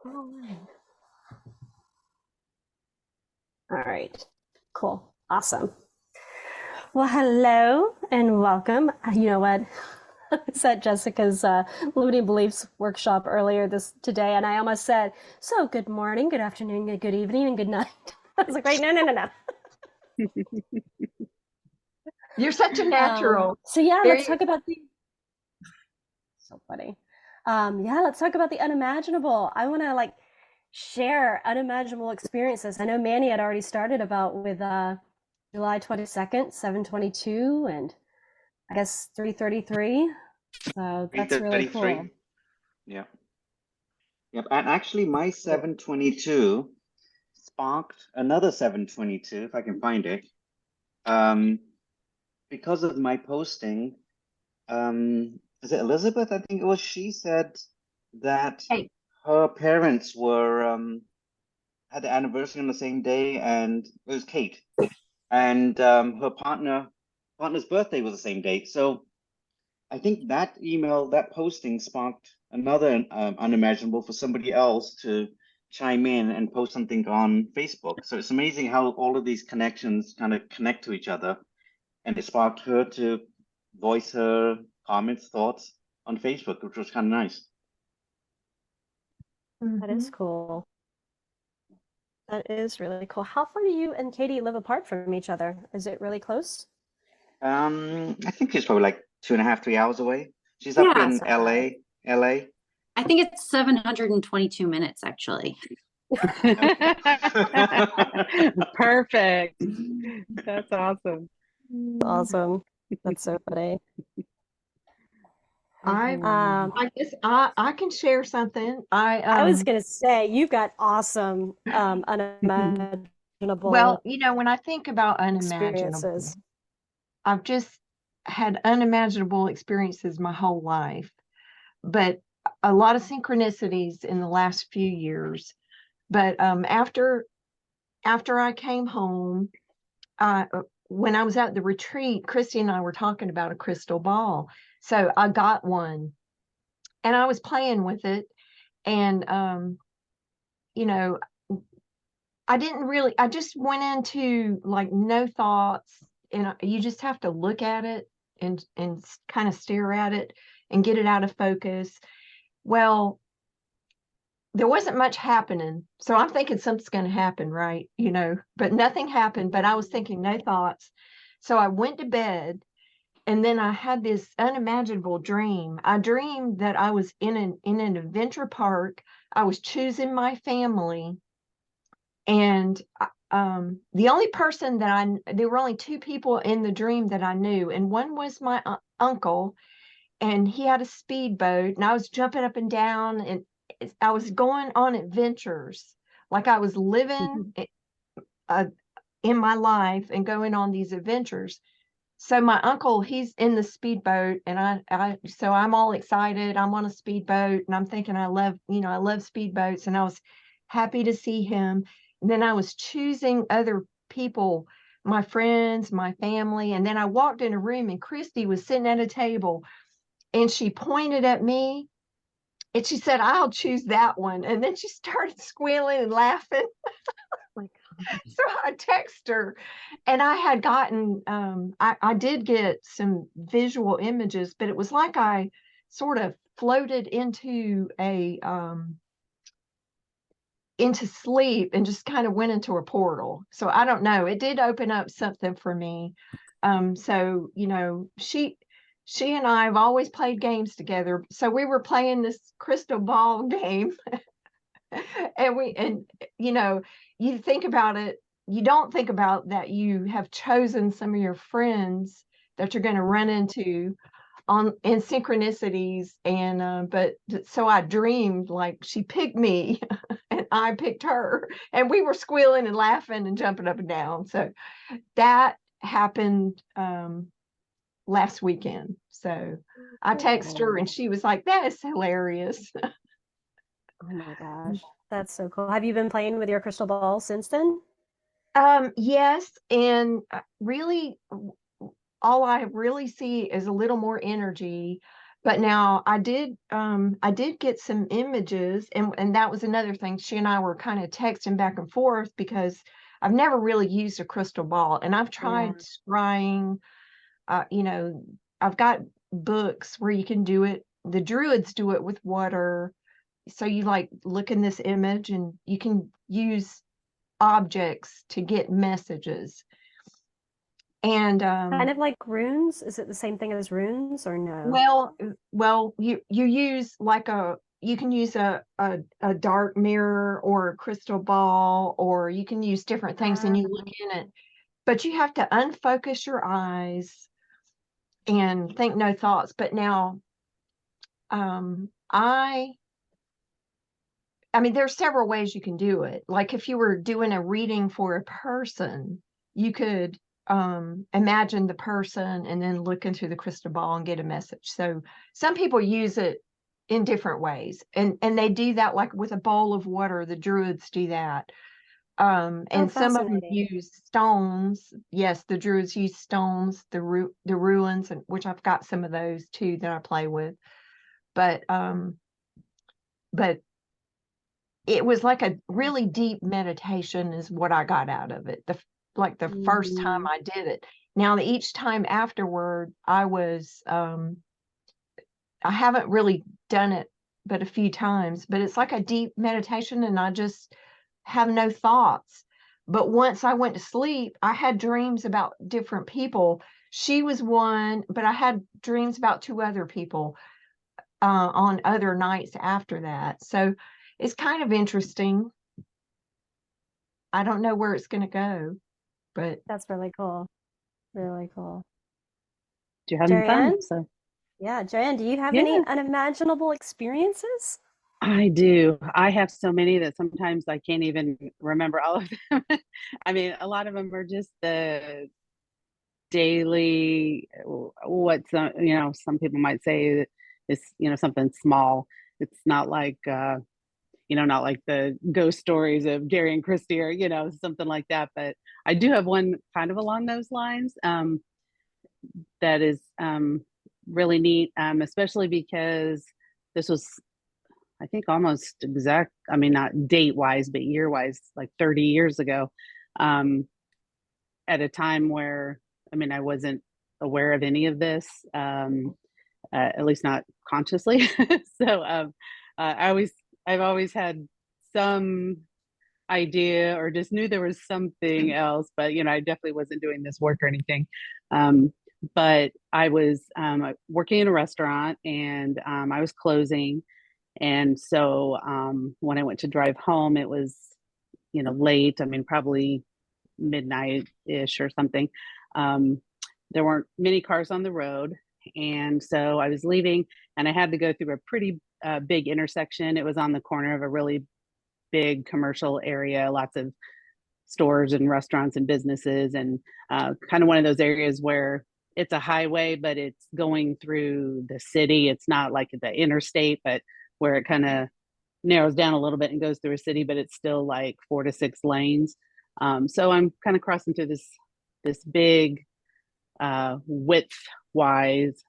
All right. Cool. Awesome. Well, hello and welcome. You know what? I was at Jessica's limiting beliefs workshop earlier today, and I almost said, "So, good morning, good afternoon, good evening, and good night." I was like, "Wait, no, no, no, no." You're such a natural. So yeah, There let's talk about the. So funny. Yeah, let's talk about the unimaginable. I want to share unimaginable experiences. I know Manny had already started about with July 22nd, 722, and I guess 333. So that's really 8:33. cool. Yeah. Yep. And actually, my 722 sparked another 722, if I can find it. Um, because of my posting, is it Elizabeth? I think it was. She said that Hey, her parents were had the anniversary on the same day, and it was Kate, and her partner's birthday was the same date. So I think that email, that posting sparked another unimaginable for somebody else to chime in and post something on Facebook. So it's amazing how all of these connections kind of connect to each other. And it sparked her to voice her comments, thoughts on Facebook, which was kind of nice. That is cool. That is really cool. How far do you and Katie live apart from each other? Is it really close? I think she's probably like 2.5, 3 hours away. She's up Yeah, in LA. LA. I think it's 722 minutes actually. Perfect. That's awesome. Awesome. That's so funny. I guess I can share something. I was gonna say you've got awesome unimaginable Well, when I think about unimaginable, experiences. I've just had unimaginable experiences my whole life, but a lot of synchronicities in the last few years. But after I came home, when I was at the retreat, Christy and I were talking about a crystal ball. So I got one and I was playing with it. And, you know, I just went into like no thoughts. And you just have to look at it and kind of stare at it and get it out of focus. Well, there wasn't much happening. So I'm thinking something's going to happen, right? But nothing happened. But I was thinking no thoughts. So I went to bed and then I had this unimaginable dream. I dreamed that I was in an adventure park. I was choosing my family. And the only person there were only two people in the dream that I knew. And one was my uncle, and he had a speedboat, and I was jumping up and down, and I was going on adventures, like I was living in my life and going on these adventures. So my uncle, he's in the speedboat, and so I'm all excited. I'm on a speedboat, and I'm thinking I love speedboats, and I was happy to see him. And then I was choosing other people, my friends, my family, and then I walked in a room, and Christy was sitting at a table, and she pointed at me and she said, "I'll choose that one." And then she started squealing and laughing. So I texted her, and I had gotten, I did get some visual images, but it was like I sort of floated into sleep and just kind of went into a portal. So I don't know. It did open up something for me. So she and I have always played games together. So we were playing this crystal ball game, and you think about it, you don't think about that you have chosen some of your friends that you're going to run into in synchronicities. And but so I dreamed like she picked me and I picked her, and we were squealing and laughing and jumping up and down. So that happened last weekend. So I texted her and she was like, "That is hilarious." Oh my gosh, that's so cool. Have you been playing with your crystal ball since then? Yes, and really all I really see is a little more energy. But now I did get some images, and that was another thing. She and I were kind of texting back and forth because I've never really used a crystal ball, and I've tried Yeah. scrying. You know, I've got books where you can do it. The Druids do it with water. So you like look in this image and you can use objects to get messages. And Kind of like runes. Is it the same thing as runes or no? well, you use like you can use a dark mirror or a crystal ball, or you can use different things and you look in it, but you have to unfocus your eyes and think no thoughts. But now, um, I I mean, there's several ways you can do it. Like if you were doing a reading for a person, you could imagine the person and then look into the crystal ball and get a message. So some people use it in different ways, and they do that like with a bowl of water. The Druids do that. Oh, And some of them fascinating. use stones. Yes, the Druids use stones, the ruins, and which I've got some of those too that I play with. But but it was like a really deep meditation is what I got out of it. Like the first time Mhm. I did it. Now each time afterward, I haven't really done it but a few times, but it's like a deep meditation and I just have no thoughts. But once I went to sleep, I had dreams about different people. She was one, but I had dreams about two other people on other nights after that. So it's kind of interesting. I don't know where it's going to go, but That's really cool. Really cool. You're having fun. JoAnn? So Yeah, JoAnn, do you have any yeah, unimaginable experiences? I do. I have so many that sometimes I can't even remember all of them. I mean, a lot of them are just the daily, what some, some people might say is, something small. It's not like, not like the ghost stories of Gary and Christy or, something like that. But I do have one kind of along those lines. That is really neat, especially because this was, I think, almost exact, I mean, not date wise, but year wise, like 30 years ago, um, at a time where, I mean, I wasn't aware of any of this, at least not consciously. So I I've always had some idea or just knew there was something else, but I definitely wasn't doing this work or anything. Um, but I was working in a restaurant and I was closing. And so when I went to drive home, it was, late. I mean, probably midnight ish or something. Um, there weren't many cars on the road. And so I was leaving and I had to go through a pretty big intersection. It was on the corner of a really big commercial area, lots of stores and restaurants and businesses, and kind of one of those areas where it's a highway, but it's going through the city. It's not like the interstate, but where it kind of narrows down a little bit and goes through a city, but it's still like 4 to 6 lanes. So I'm kind of crossing through this big width wise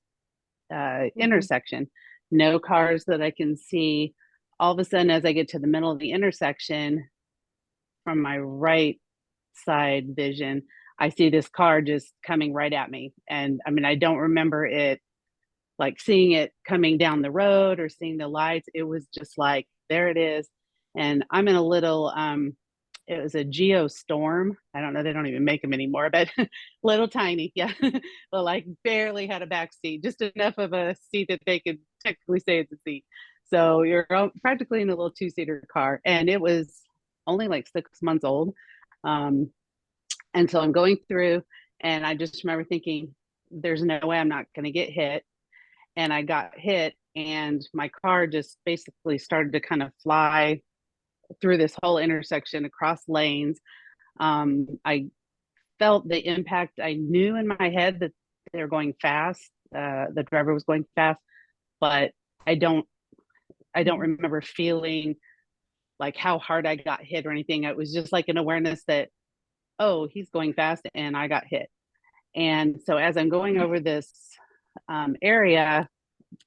Mhm. intersection. No cars that I can see. All of a sudden, as I get to the middle of the intersection, from my right side vision, I see this car just coming right at me. And I mean, I don't remember it like seeing it coming down the road or seeing the lights. It was just like, there it is. And I'm in a little, it was a geostorm. I don't know, they don't even make them anymore, but little tiny, yeah. Well, like barely had a back seat, just enough of a seat that they could technically say it's a seat. So you're practically in a little two-seater car, and it was only like 6 months old. Um, and so I'm going through, and I just remember thinking, there's no way I'm not going to get hit. And I got hit, and my car just basically started to kind of fly through this whole intersection across lanes. I felt the impact. I knew in my head that they were going fast. The driver was going fast, but I don't. I don't Mhm. remember feeling like how hard I got hit or anything. It was just like an awareness that, oh, he's going fast and I got hit. And so as I'm going over this area,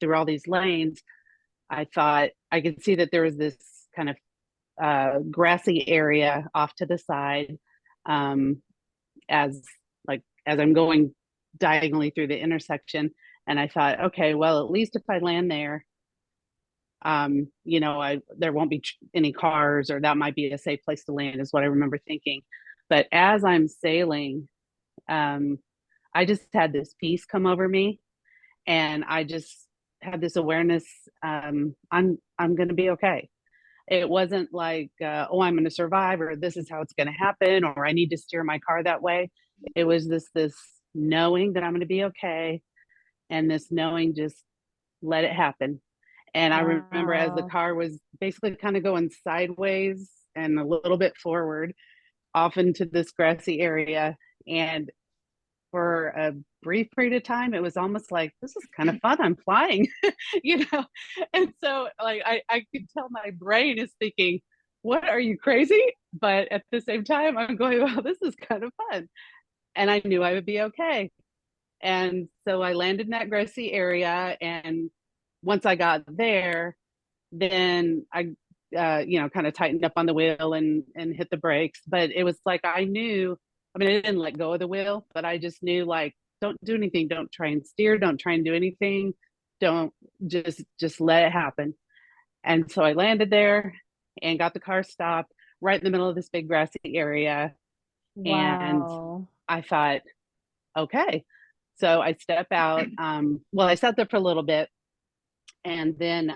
through all these lanes, I thought I could see that there was this kind of grassy area off to the side, um, as as I'm going diagonally through the intersection. And I thought, okay, well, at least if I land there, there won't be any cars, or that might be a safe place to land, is what I remember thinking. But as I'm sailing, I just had this peace come over me, and I just had this awareness, I'm going to be okay. It wasn't like, oh, I'm going to survive, or this is how it's going to happen, or I need to steer my car that way. It was this knowing that I'm going to be okay, and this knowing, just let it happen. And I remember as the Wow. car was basically kind of going sideways and a little bit forward off into this grassy area. And for a brief period of time, it was almost like, this is kind of fun. I'm flying, you know? And so like, I could tell my brain is thinking, what, are you crazy? But at the same time, I'm going, well, this is kind of fun. And I knew I would be okay. And so I landed in that grassy area. And once I got there, then I, kind of tightened up on the wheel and hit the brakes. But it was like, I knew, I mean, I didn't let go of the wheel, but I just knew, like, don't do anything. Don't try and steer. Don't try and do anything. Don't, just let it happen. And so I landed there and got the car stopped right in the middle of this big grassy area. And Wow. I thought, okay. So I step out. Well, I sat there for a little bit, and then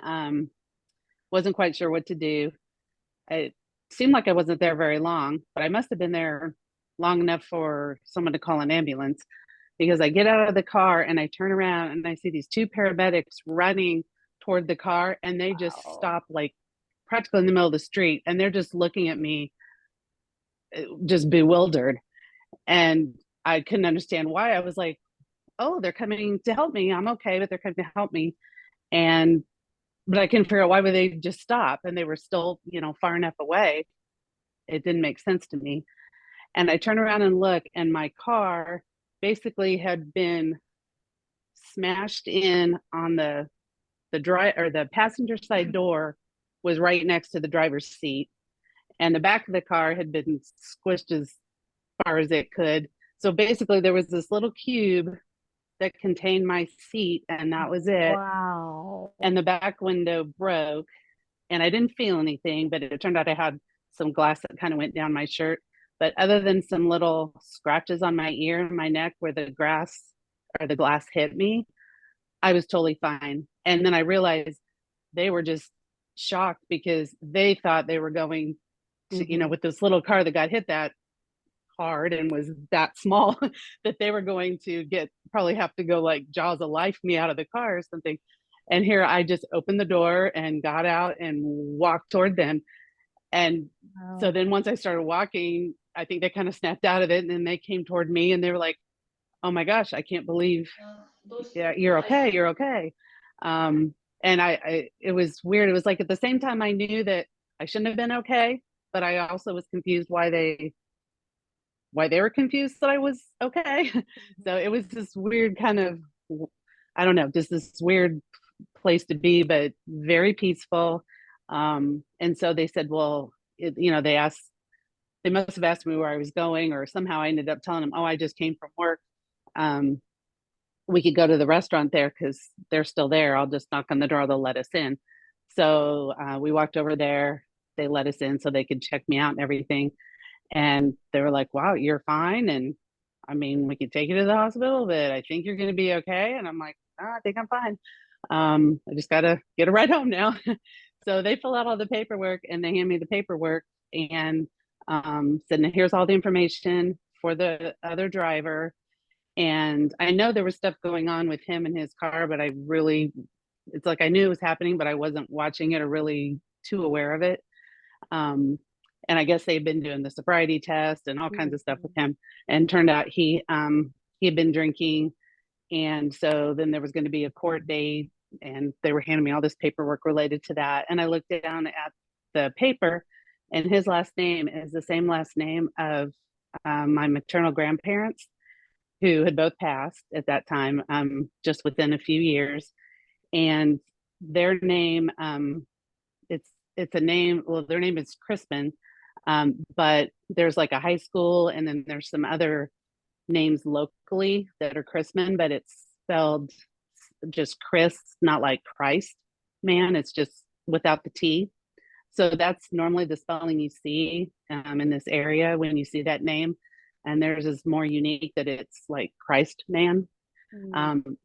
wasn't quite sure what to do. It seemed like I wasn't there very long, but I must have been there long enough for someone to call an ambulance, because I get out of the car and I turn around and I see these two paramedics running toward the car, and they just Wow. stop, like, practically in the middle of the street, and they're just looking at me, just bewildered. And I couldn't understand why. I was like, oh, they're coming to help me. I'm okay, but they're coming to help me. And but I couldn't figure out, why would they just stop, and they were still, far enough away. It didn't make sense to me. And I turn around and look, and my car basically had been smashed in on the passenger side door was right next to the driver's seat, and the back of the car had been squished as far as it could. So basically there was this little cube that contained my seat, and that was it. Wow. And the back window broke, and I didn't feel anything, but it turned out I had some glass that kind of went down my shirt. But other than some little scratches on my ear and my neck where the glass hit me, I was totally fine. And then I realized they were just shocked, because they thought they were going to, with this little car that got hit that hard and was that small, that they were going to probably have to go, like, jaws of life me out of the car or something. And here I just opened the door and got out and walked toward them. And so Wow. then once I started walking, I think they kind of snapped out of it, and then they came toward me and they were like, oh my gosh, I can't believe, yeah, you're okay, you're okay. And it was weird. It was like, at the same time, I knew that I shouldn't have been okay, but I also was confused why they were confused that I was okay. So it was this weird kind of, I don't know, just this weird place to be, but very peaceful. And so they said, well, they must have asked me where I was going, or somehow I ended up telling them, oh, I just came from work. We could go to the restaurant there because they're still there. I'll just knock on the door, they'll let us in. So we walked over there. They let us in so they could check me out and everything. And they were like, wow, you're fine. And I mean, we could take you to the hospital, but I think you're going to be okay. And I'm like, oh, I think I'm fine. I just got to get a ride home now. So they fill out all the paperwork, and they hand me the paperwork, and said, now here's all the information for the other driver. And I know there was stuff going on with him and his car, but it's like I knew it was happening, but I wasn't watching it or really too aware of it. Um, and I guess they'd been doing the sobriety test and all kinds of stuff with him. And turned out he had been drinking. And so then there was going to be a court date, and they were handing me all this paperwork related to that. And I looked down at the paper, and his last name is the same last name of my maternal grandparents, who had both passed at that time, just within a few years. and their name, it's a name. Well, their name is Crispin, but there's like a high school, and then there's some other names locally that are Crispin, but it's spelled just Chris, not like Christ man. It's just without the T. So that's normally the spelling you see in this area when you see that name. And theirs is more unique that it's like Christ man.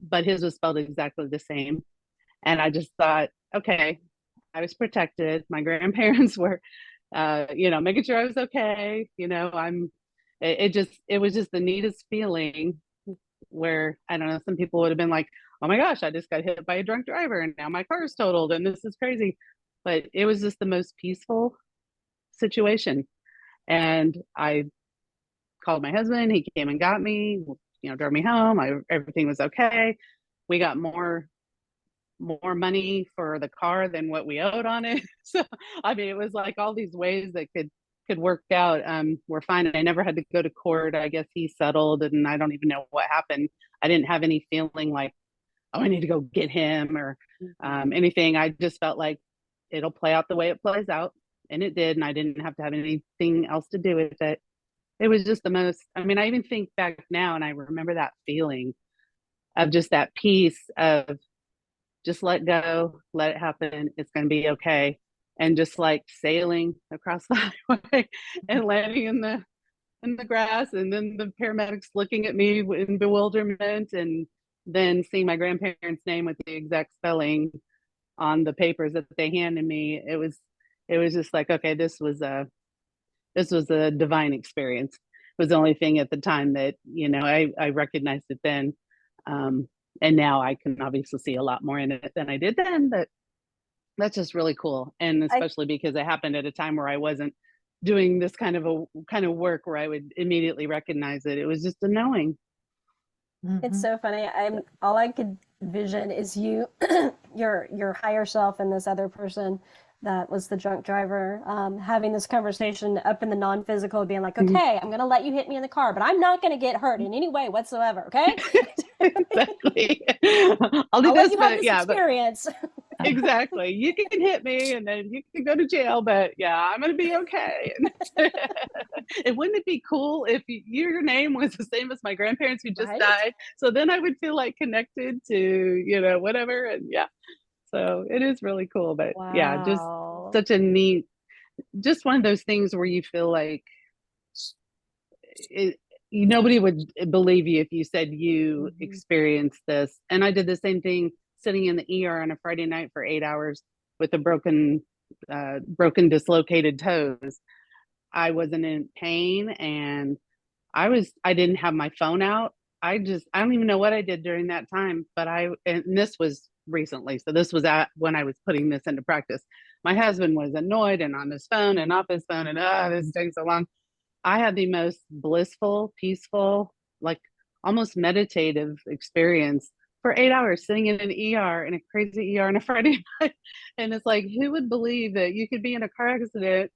But his was spelled exactly the same. And I just thought, okay, I was protected. My grandparents were, making sure I was okay. It was just the neatest feeling where, I don't know, some people would have been like, oh my gosh, I just got hit by a drunk driver and now my car is totaled and this is crazy. But it was just the most peaceful situation. And I called my husband, he came and got me, drove me home. Everything was okay. We got more money for the car than what we owed on it. So, I mean, it was like all these ways that could work out. We're fine. I never had to go to court. I guess he settled, and I don't even know what happened. I didn't have any feeling like, oh, I need to go get him or anything. I just felt like it'll play out the way it plays out. And it did. And I didn't have to have anything else to do with it. It was just the most, I mean, I even think back now and I remember that feeling of just that peace of just let go, let it happen. It's going to be okay. And just like sailing across the highway and landing in the grass, and then the paramedics looking at me in bewilderment, and then seeing my grandparents' name with the exact spelling on the papers that they handed me. It was just like, okay, this was a divine experience. It was the only thing at the time that, I recognized it then. And now I can obviously see a lot more in it than I did then, but that's just really cool. And especially because it happened at a time where I wasn't doing this kind of work where I would immediately recognize it. It was just a knowing. It's so funny. All I could vision is you, your higher self, and this other person that was the drunk driver, having this conversation up in the non-physical, being like, okay, I'm going to let you hit me in the car, but I'm not going to get hurt in any way whatsoever. Okay. Exactly. I'll do I'll this, let you have this experience. Exactly. You can hit me and then you can go to jail, but yeah, I'm going to be okay. And wouldn't it be cool if your name was the same as my grandparents who just died? So then I would feel like connected to, whatever. And yeah, so it is really cool. But yeah, just such a neat, just one of those things where you feel like nobody would believe you if you said you experienced this. And I did the same thing sitting in the ER on a Friday night for 8 hours with a broken dislocated toes. I wasn't in pain, and I didn't have my phone out. I don't even know what I did during that time, but and this was recently. So this was when I was putting this into practice. My husband was annoyed and on his phone and off his phone, and this takes so long. I had the most blissful, peaceful, like almost meditative experience for 8 hours sitting in an ER, in a crazy ER on a Friday night. And it's like, who would believe that you could be in a car accident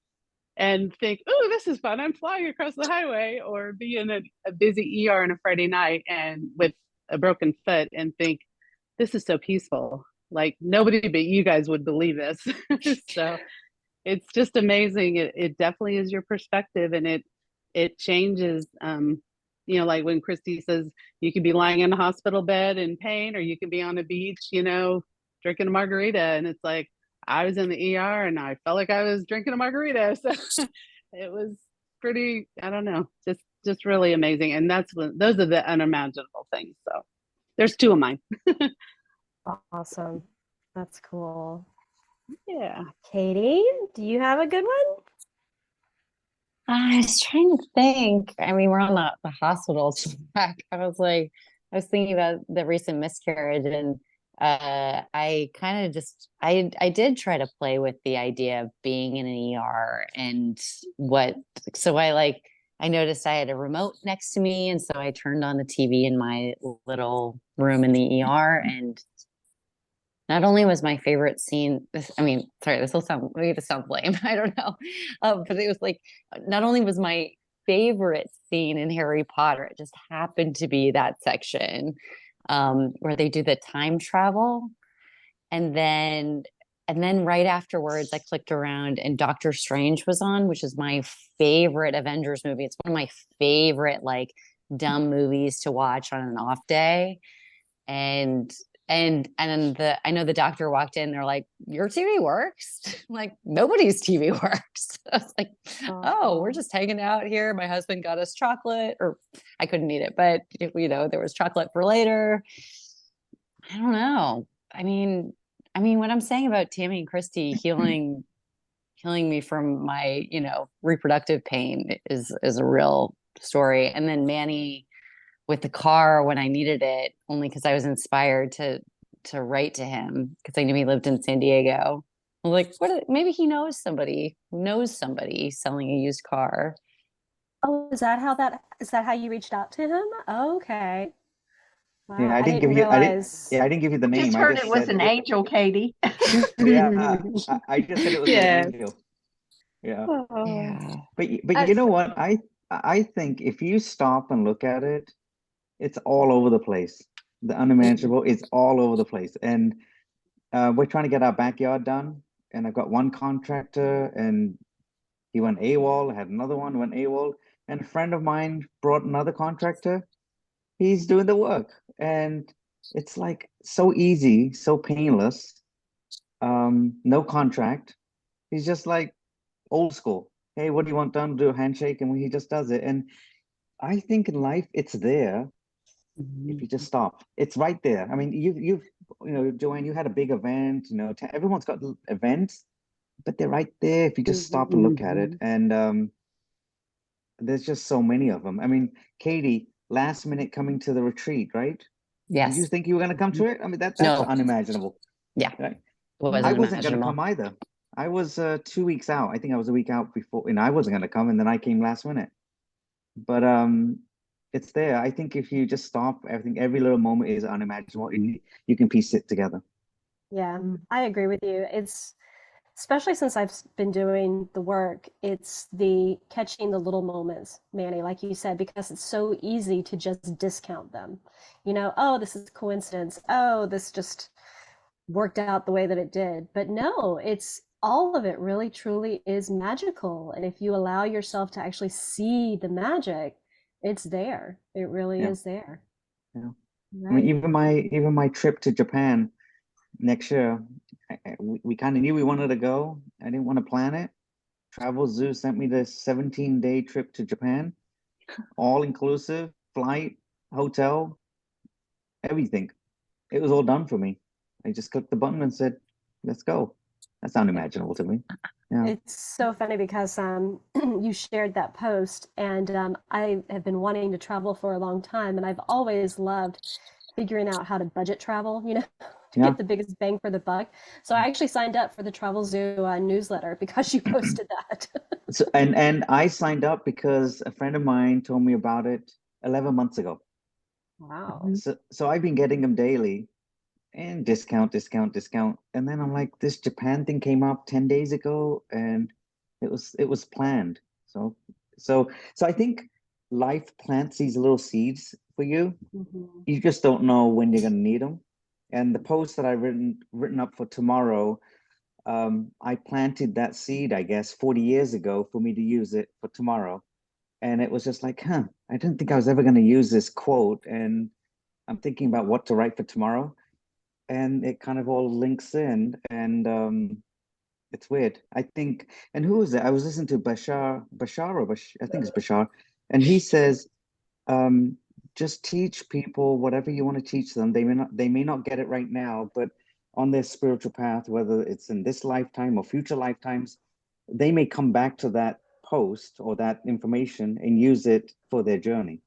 and think, oh, this is fun, I'm flying across the highway, or be in a busy ER on a Friday night and with a broken foot and think, this is so peaceful. Like nobody but you guys would believe this. So it's just amazing. It definitely is your perspective, and it changes. Like when Christy says you could be lying in a hospital bed in pain, or you could be on a beach, drinking a margarita. And it's like, I was in the ER and I felt like I was drinking a margarita. So it was pretty, I don't know, just really amazing. And those are the unimaginable things. So there's two of mine. Awesome. That's cool. Yeah. Katie, do you have a good one? I was trying to think. I mean, we're on the hospital track. I was thinking about the recent miscarriage, and I kind of I did try to play with the idea of being in an ER and I noticed I had a remote next to me, and so I turned on the TV in my little room in the ER, and not only was my favorite scene, this will sound lame, I don't know. But it was like, not only was my favorite scene in Harry Potter, it just happened to be that section where they do the time travel. And then right afterwards, I clicked around and Doctor Strange was on, which is my favorite Avengers movie. It's one of my favorite like dumb movies to watch on an off day. And then I know the doctor walked in, they're like, your TV works? I'm like, nobody's TV works. I was like, oh, we're just hanging out here. My husband got us chocolate, or I couldn't eat it, but there was chocolate for later. I don't know. I mean, what I'm saying about Tami and Christy healing me from my, reproductive pain is a real story. And then Manny with the car when I needed it, only because I was inspired to write to him because I knew he lived in San Diego. I was like, maybe he knows somebody who knows somebody selling a used car. Oh, is that how you reached out to him? Okay. Yeah, Wow, I didn't realize. I didn't give you the I just name. I heard just it was said an it. angel, Katie. Yeah, I just said it was an Yeah. angel. Yeah. Oh. Yeah. But you That's know what? I think if you stop and look at it, it's all over the place. The unimaginable is all over the place. And we're trying to get our backyard done. And I've got one contractor and he went AWOL, I had another one, went AWOL. And a friend of mine brought another contractor. He's doing the work. And it's like so easy, so painless. No contract. He's just like old school. Hey, what do you want done? Do a handshake, and he just does it. And I think in life, it's there if you just stop. It's right there. I mean, JoAnn, you had a big event. Everyone's got events, but they're right there if you just stop and look at it. And there's just so many of them. I mean, Katie, last minute coming to the retreat, right? Did you Yes. think you were going to come to it? I mean, that's No. unimaginable. Yeah. Right? What was I wasn't going to unimaginable? come either. I was 2 weeks out. I think I was a week out before, and I wasn't going to come, and then I came last minute. But it's there. I think if you just stop, everything, every little moment is unimaginable, and you can piece it together. Yeah, I agree with you. It's especially since I've been doing the work, it's the catching the little moments, Manny, like you said, because it's so easy to just discount them. Oh, this is coincidence. Oh, this just worked out the way that it did. But no, it's all of it really truly is magical. And if you allow yourself to actually see the magic, it's there. It really Yeah. is there. Yeah. I Right. mean, even my trip to Japan next year, we kind of knew we wanted to go. I didn't want to plan it. Travel Zoo sent me this 17-day trip to Japan, all inclusive, flight, hotel, everything. It was all done for me. I just clicked the button and said, let's go. That's unimaginable to me. Yeah. It's so funny because you shared that post, and I have been wanting to travel for a long time, and I've always loved figuring out how to budget travel, to Yeah. get the biggest bang for the buck. So I actually signed up for the Travel Zoo newsletter because you posted that. So, and I signed up because a friend of mine told me about it 11 months ago. Wow. So I've been getting them daily and discount. And then I'm like, this Japan thing came up 10 days ago and it was planned. So I think life plants these little seeds for you. Mhm. You just don't know when you're going to need them. And the post that I've written up for tomorrow, I planted that seed, I guess, 40 years ago for me to use it for tomorrow. And it was just like, I didn't think I was ever going to use this quote. And I'm thinking about what to write for tomorrow. And it kind of all links in. And it's weird. I think, and who was it? I was listening to Bashar, I think it's Bashar. And he says, just teach people whatever you want to teach them. They may not get it right now, but on their spiritual path, whether it's in this lifetime or future lifetimes, they may come back to that post or that information and use it for their journey.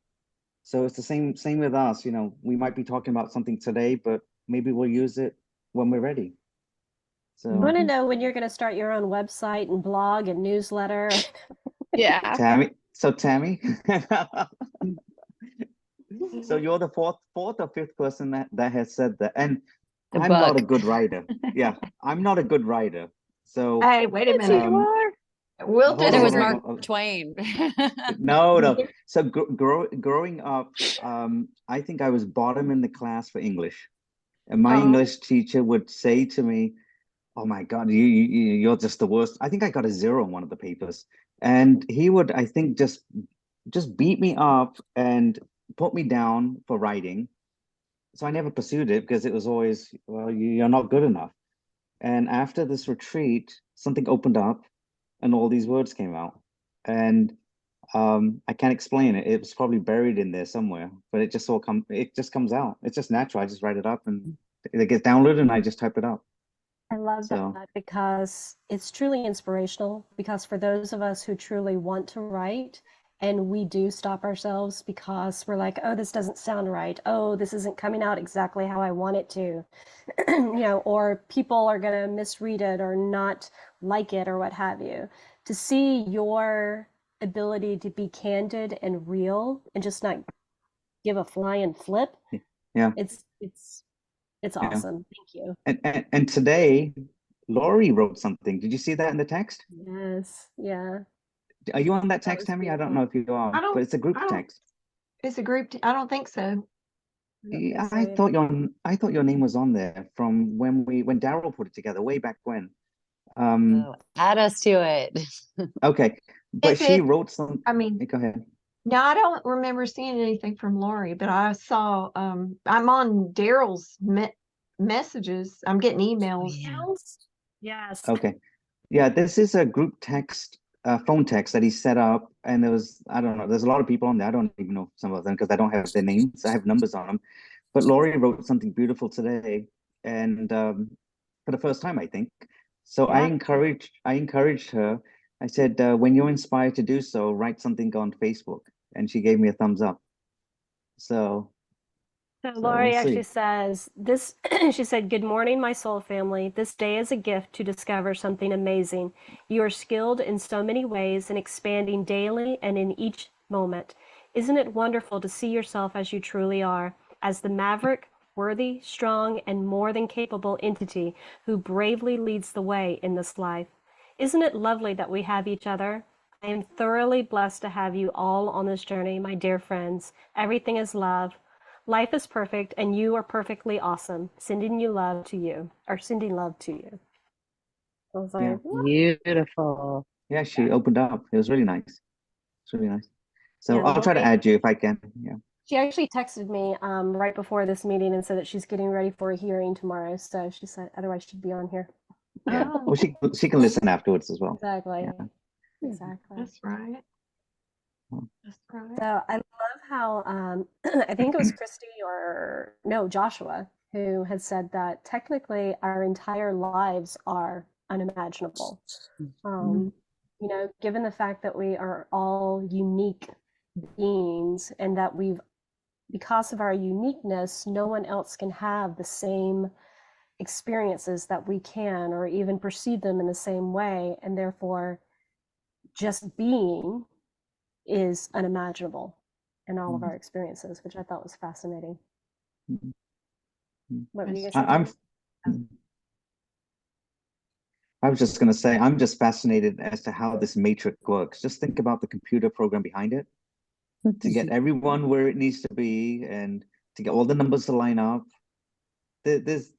So it's the same with us. We might be talking about something today, but maybe we'll use it when we're ready. I So want to know when you're going to start your own website and blog and newsletter. Yeah. Tami, so you're the fourth or fifth person that has said that, and The I'm not a book. good writer. Yeah, I'm not a good writer. So Hey, wait a minute. We'll hold There on, was disagree. hold on, Mark hold on. Twain. No. So growing up, I think I was bottom in the class for English. And my Oh, English teacher would say to me, "Oh my God, you're just the worst." I think I got a 0 on one of the papers, and he would, I think, just beat me up and put me down for writing. So I never pursued it because it was always, well, you're not good enough. And after this retreat, something opened up, and all these words came out, and I can't explain it. It was probably buried in there somewhere, but it just comes out. It's just natural. I just write it up and it gets downloaded and I just type it up. I love So that because it's truly inspirational. Because for those of us who truly want to write, and we do stop ourselves because we're like, oh, this doesn't sound right. Oh, this isn't coming out exactly how I want it to, or people are going to misread it or not like it or what have you. To see your ability to be candid and real and just not give a flying flip, yeah, it's yeah. awesome. Thank you. And today, Laurie wrote something. Did you see that in the text? Yes, yeah. Are you on that That text, was Tami? I don't beautiful. know if you are, but it's a group I don't, text. it's a group, I don't think so. I don't think so I either. thought your name was on there from when Daryl put it together way back when. Oh, add us to it. Okay, but If she it, wrote some. I mean, Go ahead. no, I don't remember seeing anything from Lori, but I saw, I'm on Daryl's messages. I'm getting emails. Yeah. Yes. Okay. Yeah, this is a group text, phone text that he set up, and there was, I don't know, there's a lot of people on there. I don't even know some of them because I don't have their names. I have numbers on them. But Laurie wrote something beautiful today, and for the first time, I think. So Yeah. I encouraged her. I said, when you're inspired to do so, write something on Facebook, and she gave me a thumbs up. So, So so we'll Lori actually see. says this, she said, "Good morning, my soul family. This day is a gift to discover something amazing. You are skilled in so many ways and expanding daily and in each moment. Isn't it wonderful to see yourself as you truly are, as the maverick, worthy, strong, and more than capable entity who bravely leads the way in this life? Isn't it lovely that we have each other? I am thoroughly blessed to have you all on this journey, my dear friends. Everything is love. Life is perfect and you are perfectly awesome. Sending you love to you, or sending love to you." I was Yeah, like, "What?" Beautiful. yeah, she opened up. It was really nice. It's really nice. So And I'll try to Lori, add you if I can. Yeah. she actually texted me right before this meeting and said that she's getting ready for a hearing tomorrow. So she said otherwise she'd be on here. Yeah. Oh, Well, she can listen afterwards as well. Exactly. Yeah. Exactly. that's right. That's right. So I love how I think it was Christy or no, Joshua who had said that technically our entire lives are unimaginable. Mm. Um, given the fact that we are all unique beings and that because of our uniqueness, no one else can have the same experiences that we can or even perceive them in the same way. And therefore, just being is unimaginable in all of our experiences, which I thought was fascinating. What were you That's going to I, say, I'm. Tami? I was just going to say, I'm just fascinated as to how this matrix works. Just think about the computer program behind it to get everyone where it needs to be and to get all the numbers to line up. There's,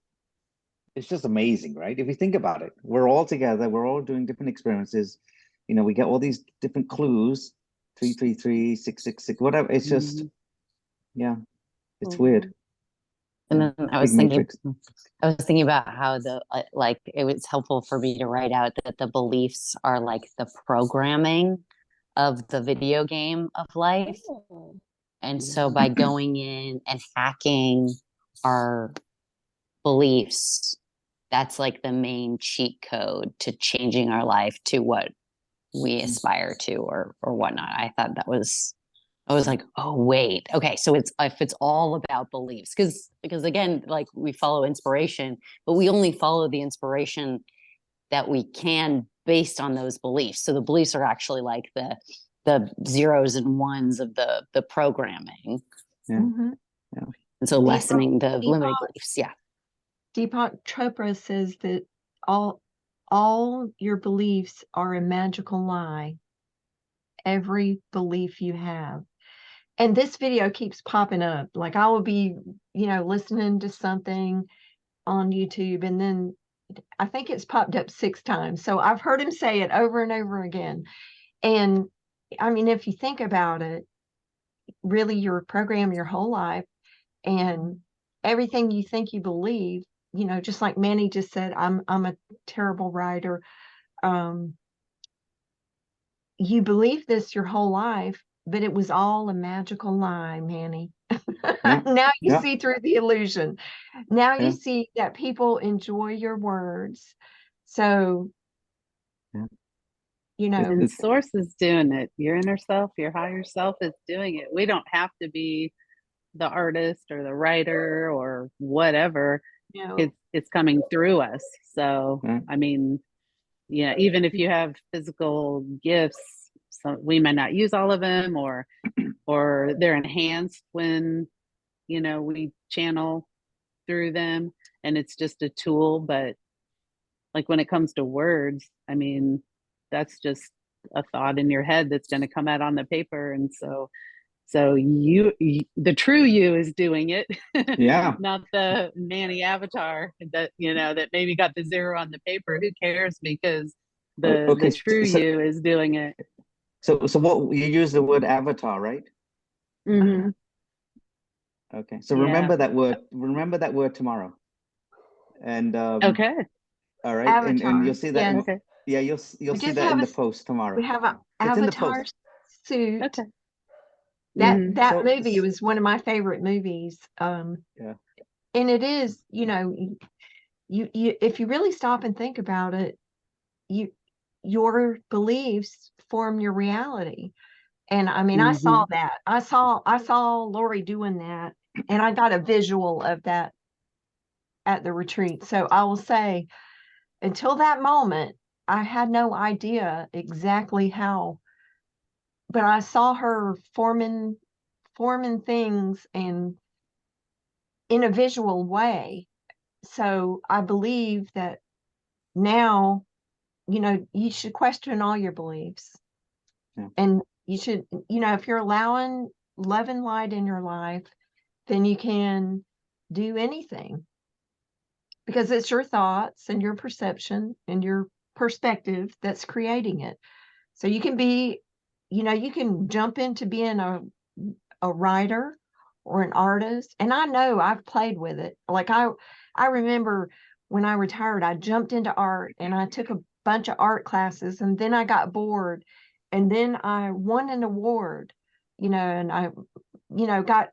it's just amazing, right? If you think about it, we're all together, we're all doing different experiences. We get all these different clues, 333, 666, whatever. It's just, Mhm. yeah, it's weird. Mhm. And Yeah, then big matrix. I was thinking about how like it was helpful for me to write out that the beliefs are like the programming of the video game of life. Oh. And so by going in and hacking our beliefs, that's like the main cheat code to changing our life to what we aspire to or whatnot. I thought I was like, oh wait, okay. So if it's all about beliefs, because again, like we follow inspiration, but we only follow the inspiration that we can based on those beliefs. So the beliefs are actually like the zeros and ones of the programming. Yeah, Mm-hmm. yeah. And so lessening the limiting Deepak, beliefs. Yeah. Deepak Chopra says that all your beliefs are a magical lie. Every belief you have. and this video keeps popping up. Like I will be, listening to something on YouTube, and then I think it's popped up 6 times. So I've heard him say it over and over again. And I mean, if you think about it, really you're programmed your whole life, and everything you think you believe, just like Manny just said, I'm a terrible writer. You believe this your whole life, but it was all a magical lie, Manny. Yeah. Now you Yeah. see through the illusion. Now you Yeah. see that people enjoy your words. So, Yeah. And It's source is doing it. Your inner self, your higher self is doing it. We don't have to be the artist or the writer or whatever. It's coming through us. So Yeah. I mean, yeah, even if you have physical gifts, so we might not use all of them, or they're enhanced when we channel through them, and it's just a tool. But like when it comes to words, I mean, that's just a thought in your head that's going to come out on the paper. And so you, the true you is doing it. Yeah. Not the Manny avatar that that maybe got the 0 on the paper. Who cares? Because the Okay. true you is doing it. So what you use the word avatar, right? Mm-hmm. Okay. So Yeah. remember that word. Remember that word tomorrow. And Okay. all right. Avatar. And you'll see that. Yes. Okay. Yeah. You'll We see just that have in a the post tomorrow. we have an It's in the avatar post. suit. Okay. That Mhm. that So movie was one of my favorite movies. yeah. And it is, you if you really stop and think about it, your beliefs form your reality. And I mean, I saw Mhm. that. I saw Lori doing that, and I got a visual of that at the retreat. So I will say, until that moment, I had no idea exactly how, but I saw her forming things and in a visual way. So I believe that now, you should question all your beliefs. Yeah. And you should, if you're allowing love and light in your life, then you can do anything, because it's your thoughts and your perception and your perspective that's creating it. So you can be, you can jump into being a writer or an artist. And I know I've played with it. Like I remember when I retired, I jumped into art and I took a bunch of art classes, and then I got bored, and then I won an award, and I, got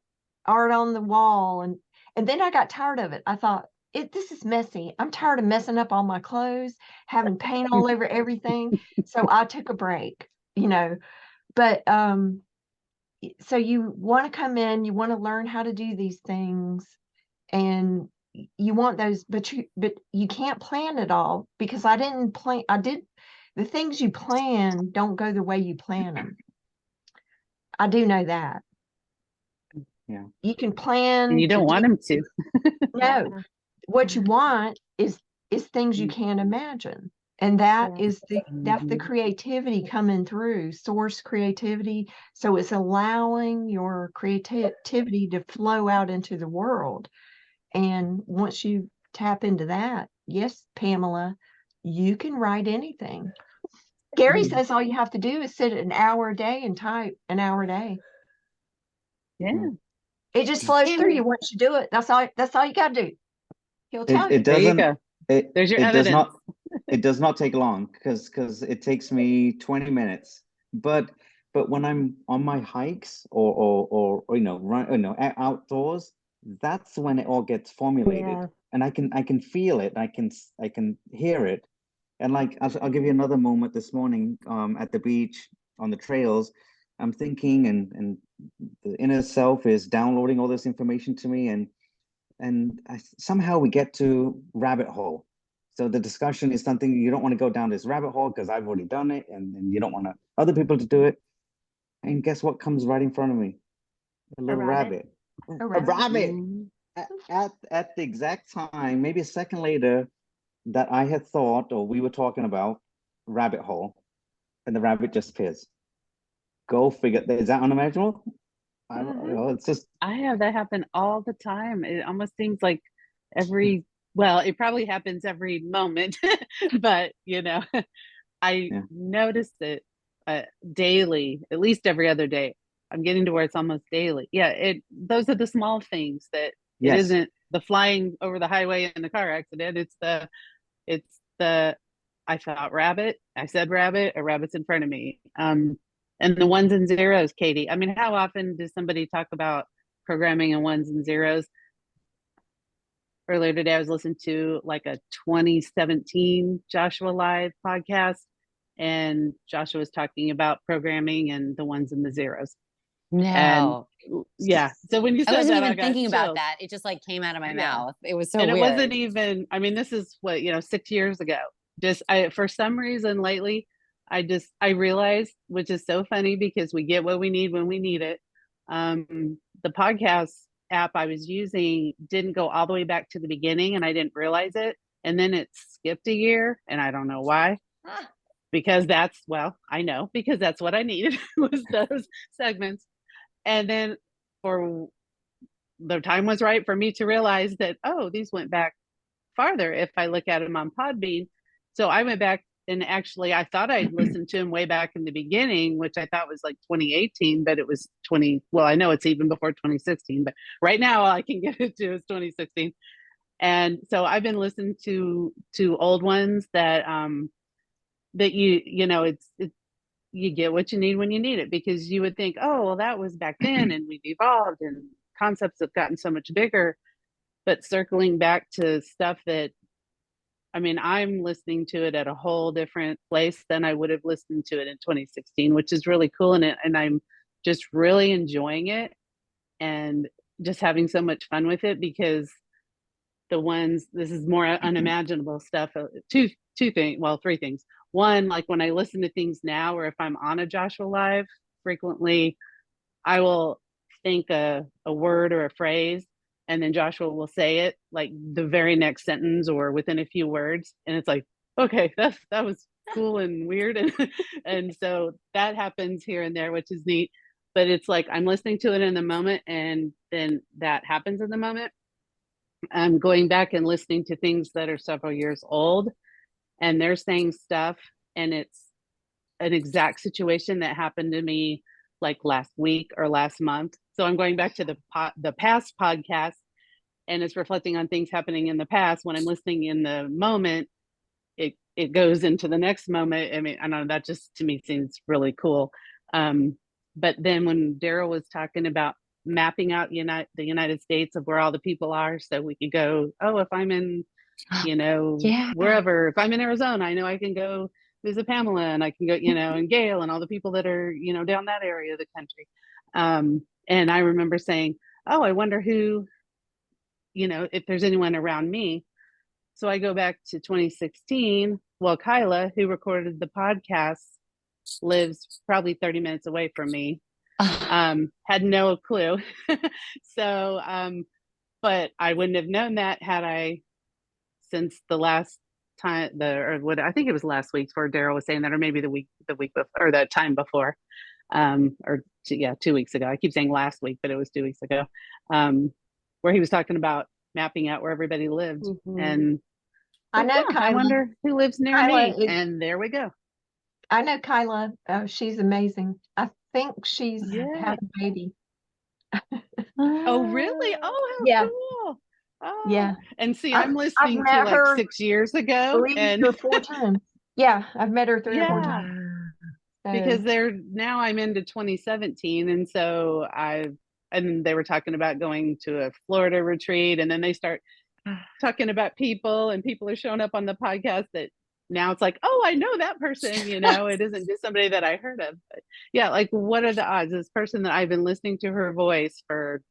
art on the wall, and then I got tired of it. I thought, this is messy. I'm tired of messing up all my clothes, having paint all over everything. So I took a break, but so you want to come in, you want to learn how to do these things, and you want those, but you can't plan it all, because I didn't plan. I did the things you plan don't go the way you plan them. I do know that. Yeah. You can And plan you to don't do, want them to. no, what you want is things you can't imagine. And that Yeah. is that's the Mhm. creativity coming through, source creativity. So it's allowing your creativity to flow out into the world. And once you tap into that, yes, Pamela, you can write anything. Gary says all you have to do is sit an hour a day and type an hour a day. Yeah. It just flows through you once you do it. That's all you got to do. He'll tell It you. There you doesn't. go. There's your It does evidence. not. It does not take long, because it takes me 20 minutes. But when I'm on my hikes or run outdoors, that's when it all gets formulated, Yeah. and I can feel it. I can hear it. And like I'll give you another moment this morning at the beach on the trails. I'm thinking, and the inner self is downloading all this information to me, and somehow we get to rabbit hole. So the discussion is something you don't want to go down this rabbit hole because I've already done it, and you don't want other people to do it. And guess what comes right in front of me? A A little rabbit. rabbit. A A rabbit. rabbit. Mhm. At the exact time, maybe a second later, that I had thought, or we were talking about rabbit hole, and the rabbit just appears. Go figure. Is that unimaginable? It's just I have that happen all the time. It almost seems like well, it probably happens every moment, but I Yeah. notice it daily, at least every other day. I'm getting to where it's almost daily. Yeah, those are the small things that it Yes. isn't the flying over the highway in the car accident. It's the I thought rabbit, I said rabbit, a rabbit's in front of me. And the ones and zeros, Katie. I mean, how often does somebody talk about programming and ones and zeros? Earlier today, I was listening to like a 2017 Joshua Live podcast, and Joshua was talking about programming and the ones and the zeros. And No, yeah, so when you I said wasn't that, I even got thinking about chills. that. It just like came out of my Yeah. mouth. It was so And it weird. wasn't even, I mean, this is what, 6 years ago. For some reason lately, I realized, which is so funny because we get what we need when we need it. The podcast app I was using didn't go all the way back to the beginning, and I didn't realize it. And then it skipped a year, and I don't know why. Because I know, because that's what I needed was those segments. And then for the time was right for me to realize that, these went back farther if I look at them on Podbean. So I went back, and actually I thought I'd listened to him way back in the beginning, which I thought was like 2018, but it was I know it's even before 2016, but right now all I can get it to is 2016. And so I've been listening to old ones that you get what you need when you need it, because you would think, oh, well, that was back then and we've evolved and concepts have gotten so much bigger. But circling back to stuff that, I mean, I'm listening to it at a whole different place than I would have listened to it in 2016, which is really cool. And I'm just really enjoying it and just having so much fun with it, because this is more unimaginable stuff. Two things, well, three things. One, like when I listen to things now, or if I'm on a Joshua Live, frequently I will think a word or a phrase, and then Joshua will say it like the very next sentence or within a few words. And it's like, okay, that was cool and weird. And so that happens here and there, which is neat. But it's like I'm listening to it in the moment, and then that happens in the moment. I'm going back and listening to things that are several years old, and they're saying stuff, and it's an exact situation that happened to me like last week or last month. So I'm going back to the past podcast, and it's reflecting on things happening in the past. When I'm listening in the moment, it goes into the next moment. I mean, I don't know, that just to me seems really cool. But then when Daryl was talking about mapping out the United States of where all the people are, so we could go, if I'm in Yeah. wherever, if I'm in Arizona, I know I can go visit Pamela, and I can go, and Gail and all the people that are, down that area of the country. And I remember saying, I wonder who, if there's anyone around me. So I go back to 2016. Well, Kyla, who recorded the podcast, lives probably 30 minutes away from me. Had no clue. So, but I wouldn't have known that had I, since the last time, I think it was last week where Daryl was saying that, or maybe the week before, or the time before, 2 weeks ago. I keep saying last week, but it was 2 weeks ago, where he was talking about mapping out where everybody lived. Mhm. And I know Kyla. I wonder who lives near Kyla me. And there we go. I know Kyla. She's amazing. I think she's Yeah. had a baby. Oh, really? Oh, how Yeah. cool. Oh. Yeah. And see, I've I'm listening to met like her 6 years ago. 3 or 4 times. Yeah, I've met her 3 or 4 Yeah. times. Because So, now I'm into 2017, and so and they were talking about going to a Florida retreat, and then they start talking about people, and people are showing up on the podcast that now it's like, I know that person. It isn't just somebody that I heard of. But yeah, like, what are the odds? This person that I've been listening to her voice for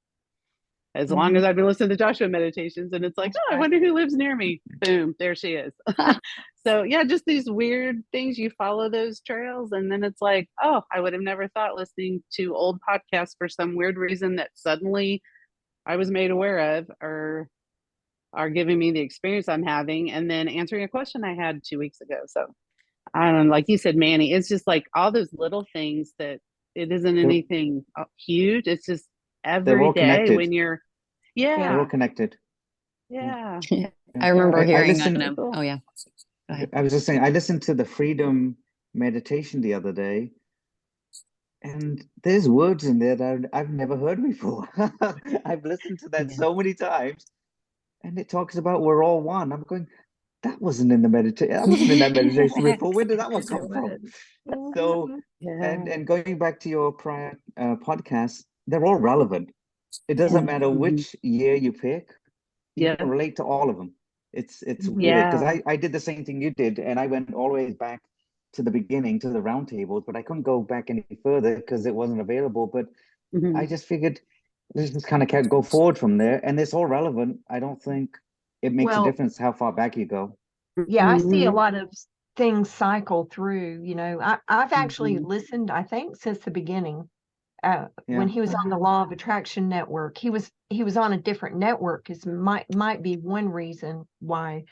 as long as I've been listening to Joshua meditations, and it's like, I wonder who lives near me. Boom, there she is. So yeah, just these weird things. You follow those trails, and then it's like, I would have never thought, listening to old podcasts for some weird reason that suddenly I was made aware of, or are giving me the experience I'm having, and then answering a question I had 2 weeks ago. So I don't know, like you said, Manny, it's just like all those little things that it isn't anything huge. It's just every all day connected. when you're, They're yeah, all connected. yeah. I remember I hearing listened. on oh yeah, go ahead. I was just saying, I listened to the freedom meditation the other day, and there's words in there that I've never heard before. I've listened to that Yeah. so many times, and it talks about we're all one. I'm going, that wasn't in the meditation. That wasn't in that meditation before. Where did that one come from? So, Yeah. and going back to your prior podcast, they're all relevant. It doesn't matter Mhm. which year you pick. You Yeah. can relate to all of them. It's weird because Yeah. I did the same thing you did, and I went all the way back to the beginning to the round tables, but I couldn't go back any further because it wasn't available. But I Mhm. just figured let's just kind of go forward from there, and it's all relevant. I don't think it makes a Well, difference how far back you go. yeah, I see a Mhm. lot of things cycle through. I've actually Mhm. listened, I think, since the beginning. When Yeah. he was on the Law of Attraction Network, he was on a different network. Is might be one reason why.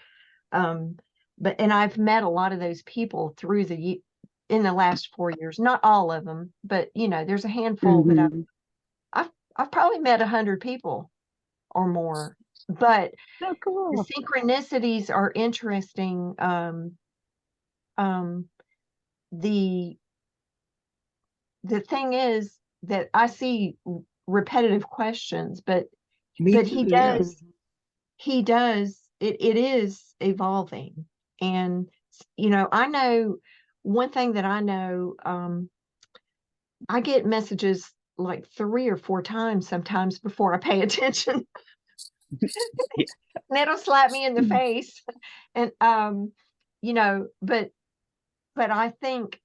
And I've met a lot of those people in the last 4 years. Not all of them, but there's a handful that Mhm. I've probably met 100 people or more. But So the cool. synchronicities are interesting. Um, the the thing is that I see repetitive questions, but Me but too. Yeah. he does it is evolving. And I know one thing that I know. I get messages like 3 or 4 times sometimes before I pay attention. Yeah. And it'll slap me in the face. And but I think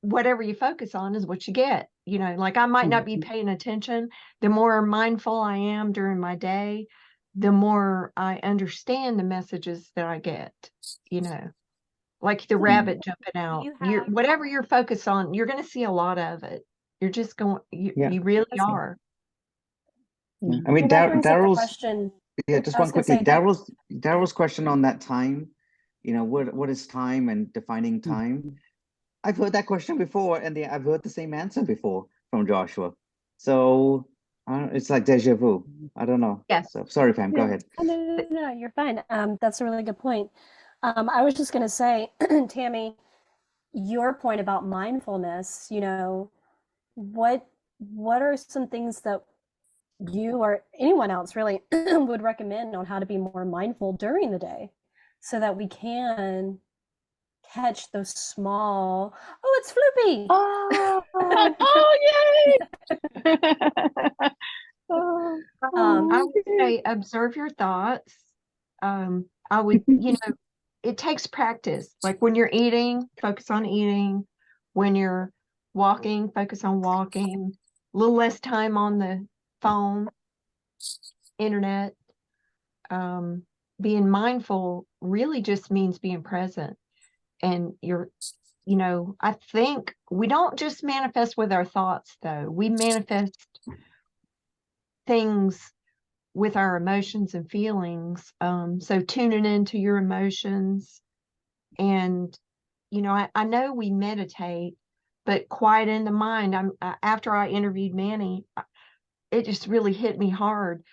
whatever you focus on is what you get. Like I might not be Mhm. paying attention. The more mindful I am during my day, the more I understand the messages that I get, you know, like the So rabbit jumping do out. you have Whatever you're focused on, you're going to see a lot of it. You're just going, Yeah. you really that's are. Yeah. I mean, well, that brings up the Daryl's. question. Yeah, just I one was gonna quickly. say that. Daryl's question on that time. What is time and defining time? Mhm. I've heard that question before, and I've heard the same answer before from Joshua. So it's like deja vu. I don't know. Yes. So sorry, Pam. Go No, ahead. no, you're fine. That's a really good point. I was just gonna say, Tammy, your point about mindfulness, what what are some things that you or anyone else really would recommend on how to be more mindful during the day so that we can catch those small, oh, it's Floopy. Oh, oh, yay! Oh, I Um, would say observe your thoughts. I would, it takes practice. Like when you're eating, focus on eating. When you're walking, focus on walking. A little less time on the phone, internet. Um, Being mindful really just means being present. And I think we don't just manifest with our thoughts, though. We manifest things with our emotions and feelings. So tuning into your emotions. And I know we meditate, but quiet in the mind. After I interviewed Manny, it just really hit me hard.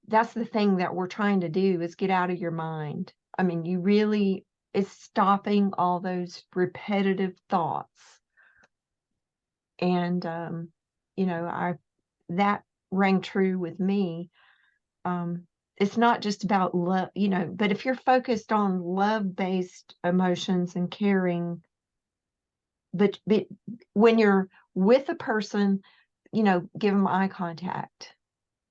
That's the thing that we're trying to do, is get out of your mind. I mean, it's stopping all those repetitive thoughts. And I that rang true with me. It's not just about love, but if you're focused on love-based emotions and caring, but when you're with a person, give them eye contact.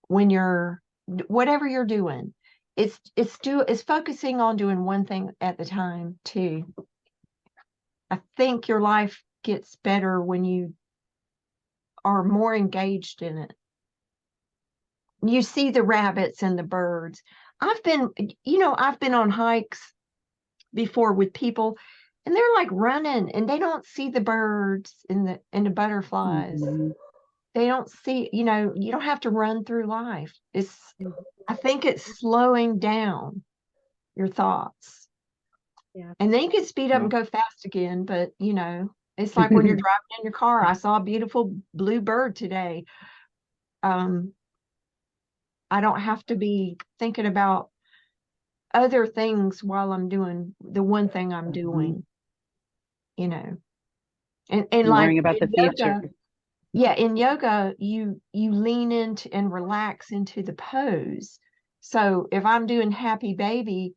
When you're whatever you're doing, it's focusing on doing one thing at the time too. I think your life gets better when you are more engaged in it. You see the rabbits and the birds. I've been on hikes before with people, and they're like running and they don't see the birds and the butterflies. mhm. They don't see, you don't have to run through life. I think it's slowing down your thoughts. yeah. And then you can speed up Yeah. and go fast again, but it's like when you're driving in your car. I saw a beautiful blue bird today. I don't have to be thinking about other things while I'm doing the one thing I'm doing, you know. And like Worrying about the in yoga, future. yeah, in yoga, you lean into and relax into the pose. So if I'm doing happy baby,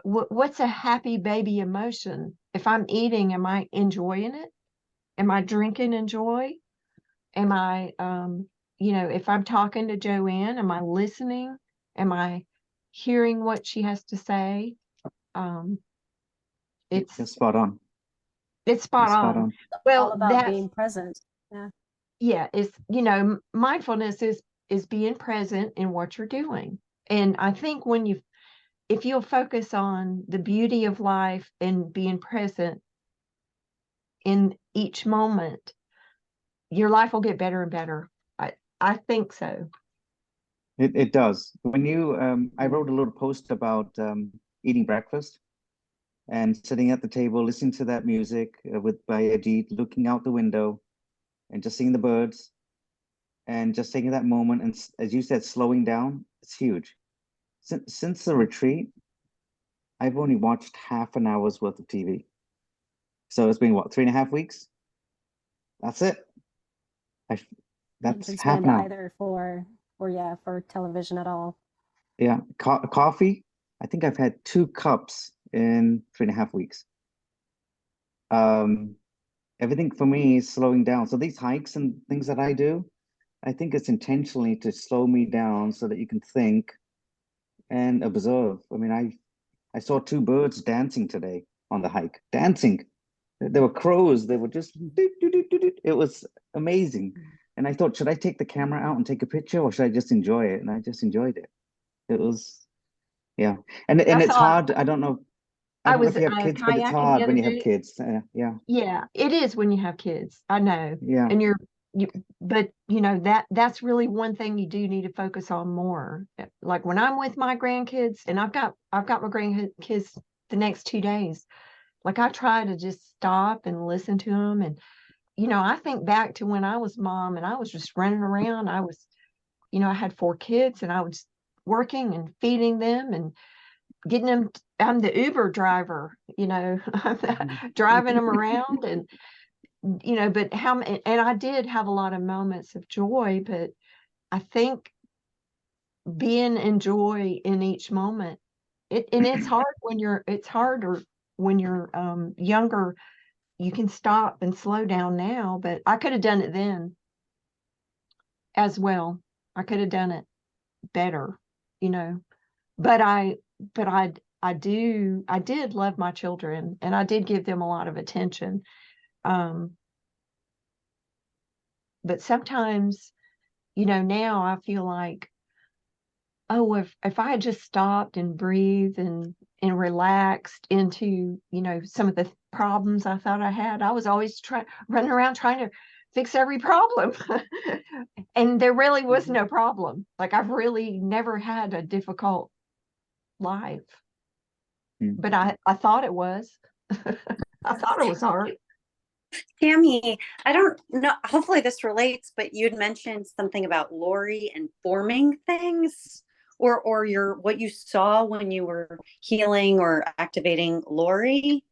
what's a happy baby emotion? If I'm eating, am I enjoying it? Am I drinking in joy? Am I, if I'm talking to JoAnn, am I listening? Am I hearing what she has to say? Um, You're it's spot on. it's You're spot spot on. on. All Well, about being present. Yeah. yeah, it's, mindfulness is being present in what you're doing. And I think if you'll focus on the beauty of life and being present in each moment, your life will get better and better. I think so. It does. When you, I wrote a little post about eating breakfast and sitting at the table, listening to that music by Ajit, looking out the window and just seeing the birds and just taking that moment. And as you said, slowing down, it's huge. Since the retreat, I've only watched half an hour's worth of TV. So it's been what, 3.5 weeks? That's it. I, Haven't that's been half spanned an hour. either for television at all. Yeah. Coffee. I think I've had 2 cups in 3.5 weeks. Um, Everything for me is slowing down. So these hikes and things that I do, I think it's intentionally to slow me down so that you can think and observe. I mean, I saw 2 birds dancing today on the hike, dancing. There were crows. They were just, it was amazing. And I thought, should I take the camera out and take a picture or should I just enjoy it? And I just enjoyed it. It was, yeah. And I it's saw hard. I I don't know was if you have kids, but it's kayaking the hard when other you have day. kids. Yeah, Yeah, it is when you have kids. I know. yeah. And but that's really one thing you do need to focus on more. Like when I'm with my grandkids, and I've got my grandkids the next 2 days. Like I try to just stop and listen to them. And I think back to when I was mom and I was just running around. I had 4 kids and I was working and feeding them and getting them. I'm the Uber driver, driving them around and but and I did have a lot of moments of joy, but I think being in joy in each moment, it's harder when you're younger. You can stop and slow down now, but I could have done it then as well. I could have done it better, you know. But but I did love my children and I did give them a lot of attention. Um, but sometimes, now I feel like, oh, if I had just stopped and breathed and relaxed into, some of the problems I thought I had, I was always running around trying to fix every problem. And there really was no problem. Like I've really never had a difficult life. Mm. But I thought it was. I thought it was hard. Tami, I don't know, hopefully this relates, but you'd mentioned something about Lori and forming things or what you saw when you were healing or activating Lori.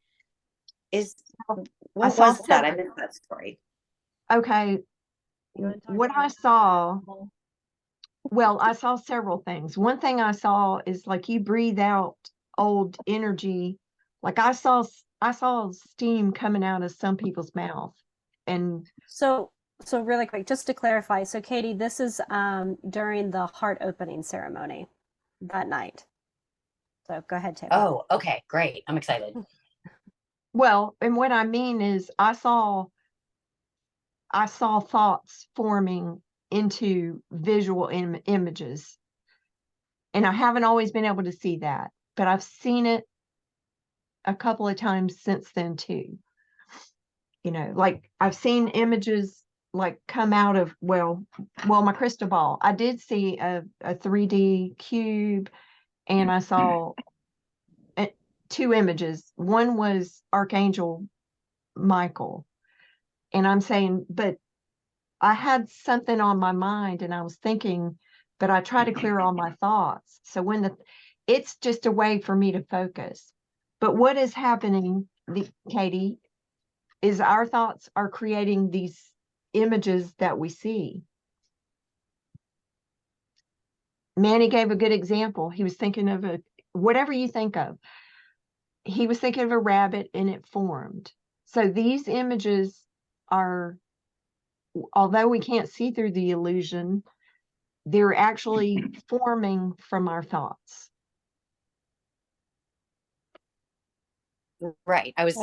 What saw was that? I several. missed that story. Okay. You want to talk What about I saw, well, I saw several things. One thing I saw is like you breathe out old energy. Like I saw steam coming out of some people's mouth. And So really quick, just to clarify, so Katie, this is during the heart opening ceremony that night. So go ahead, Tami. Oh, okay, great. I'm excited. well, and what I mean is I saw thoughts forming into visual images. And I haven't always been able to see that, but I've seen it a couple of times since then too. Like I've seen images like come out of, my crystal ball. I did see a 3D cube and I saw 2 images. One was Archangel Michael. And I'm saying, but I had something on my mind and I was thinking, but I try to clear all my thoughts. So it's just a way for me to focus. But what is happening, Katie, is our thoughts are creating these images that we see. Manny gave a good example. He was thinking of whatever you think of. He was thinking of a rabbit and it formed. So these images are, although we can't see through the illusion, they're actually forming from our thoughts. Right. I was,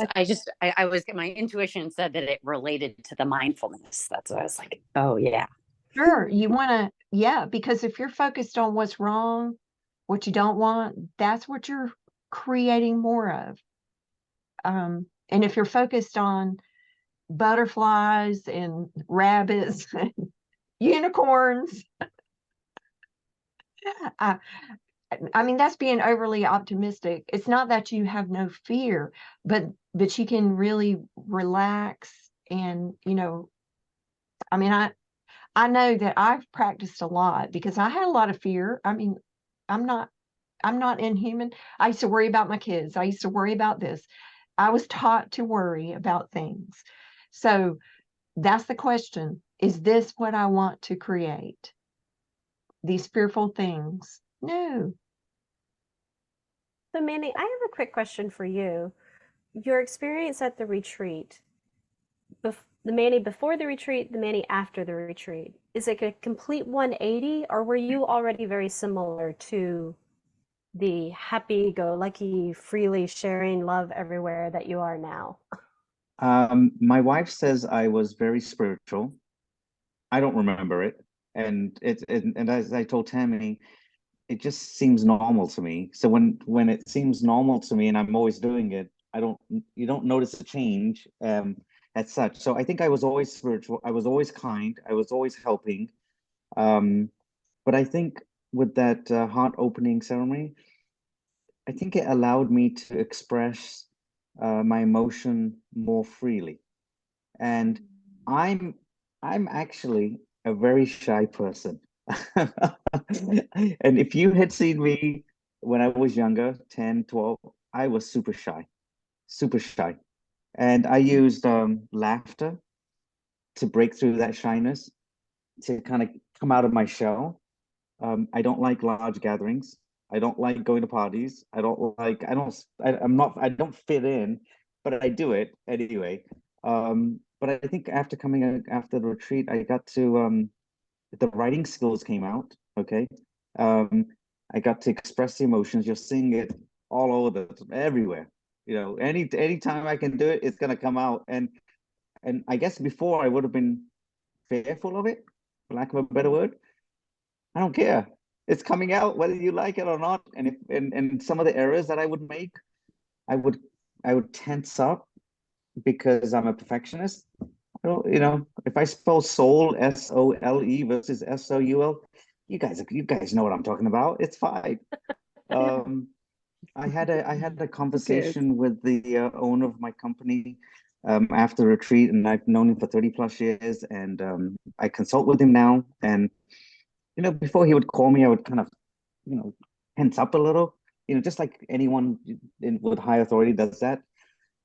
my intuition said that it related to the mindfulness. That's what I was like, oh yeah. Sure. You want to, yeah, because if you're focused on what's wrong, what you don't want, that's what you're creating more of. And if you're focused on butterflies and rabbits and unicorns, I mean, that's being overly optimistic. It's not that you have no fear, but you can really relax and, I mean, I know that I've practiced a lot because I had a lot of fear. I mean, I'm not inhuman. I used to worry about my kids. I used to worry about this. I was taught to worry about things. So that's the question. Is this what I want to create? These fearful things? No. So, Manny, I have a quick question for you. Your experience at the retreat, the Manny before the retreat, the Manny after the retreat, is it a complete 180, or were you already very similar to the happy-go-lucky, freely sharing love everywhere that you are now? My wife says I was very spiritual. I don't remember it, and and as I told Tammy, it just seems normal to me. So when it seems normal to me and I'm always doing it, you don't notice a change as such. So I think I was always spiritual. I was always kind. I was always helping. But I think with that heart opening ceremony, I think it allowed me to express my emotion more freely. And I'm actually a very shy person. And if you had seen me when I was younger, 10, 12, I was super shy, super shy. And I used laughter to break through that shyness, to kind of come out of my shell. I don't like large gatherings. I don't like going to parties. I don't fit in, but I do it anyway. But I think after coming after the retreat, I got to the writing skills came out. Okay. Um, I got to express the emotions. You're seeing it all over everywhere. Anytime I can do it, it's gonna come out. And I guess before I would have been fearful of it, for lack of a better word. I don't care. It's coming out whether you like it or not. And some of the errors that I would make, I would tense up because I'm a perfectionist. If I spell soul SOLE versus SOUL, you guys know what I'm talking about. It's fine. I had a conversation with the owner of my company after the retreat, and I've known him for 30 plus years, and I consult with him now. And before he would call me, I would kind of, tense up a little, just like anyone with high authority does that.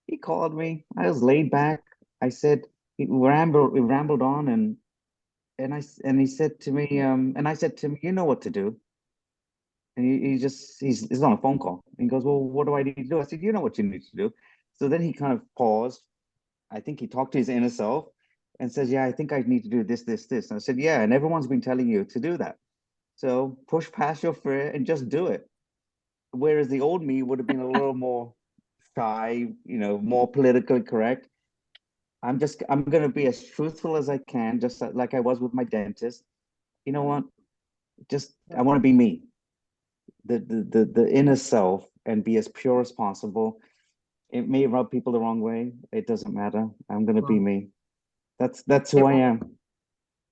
He called me. I was laid back. I said, we rambled on, and he said to me, and I said to him, you know what to do. And he's on a phone call. And he goes, well, what do I need to do? I said, you know what you need to do. So then he kind of paused. I think he talked to his inner self and says, yeah, I think I need to do this, this, this. And I said, yeah, and everyone's been telling you to do that. So push past your fear and just do it. Whereas the old me would have been a little more shy, more politically correct. I'm going to be as truthful as I can, just like I was with my dentist. You know what? I want to be me, the inner self, and be as pure as possible. It may rub people the wrong way. It doesn't matter. I'm going to be me. That's who I am.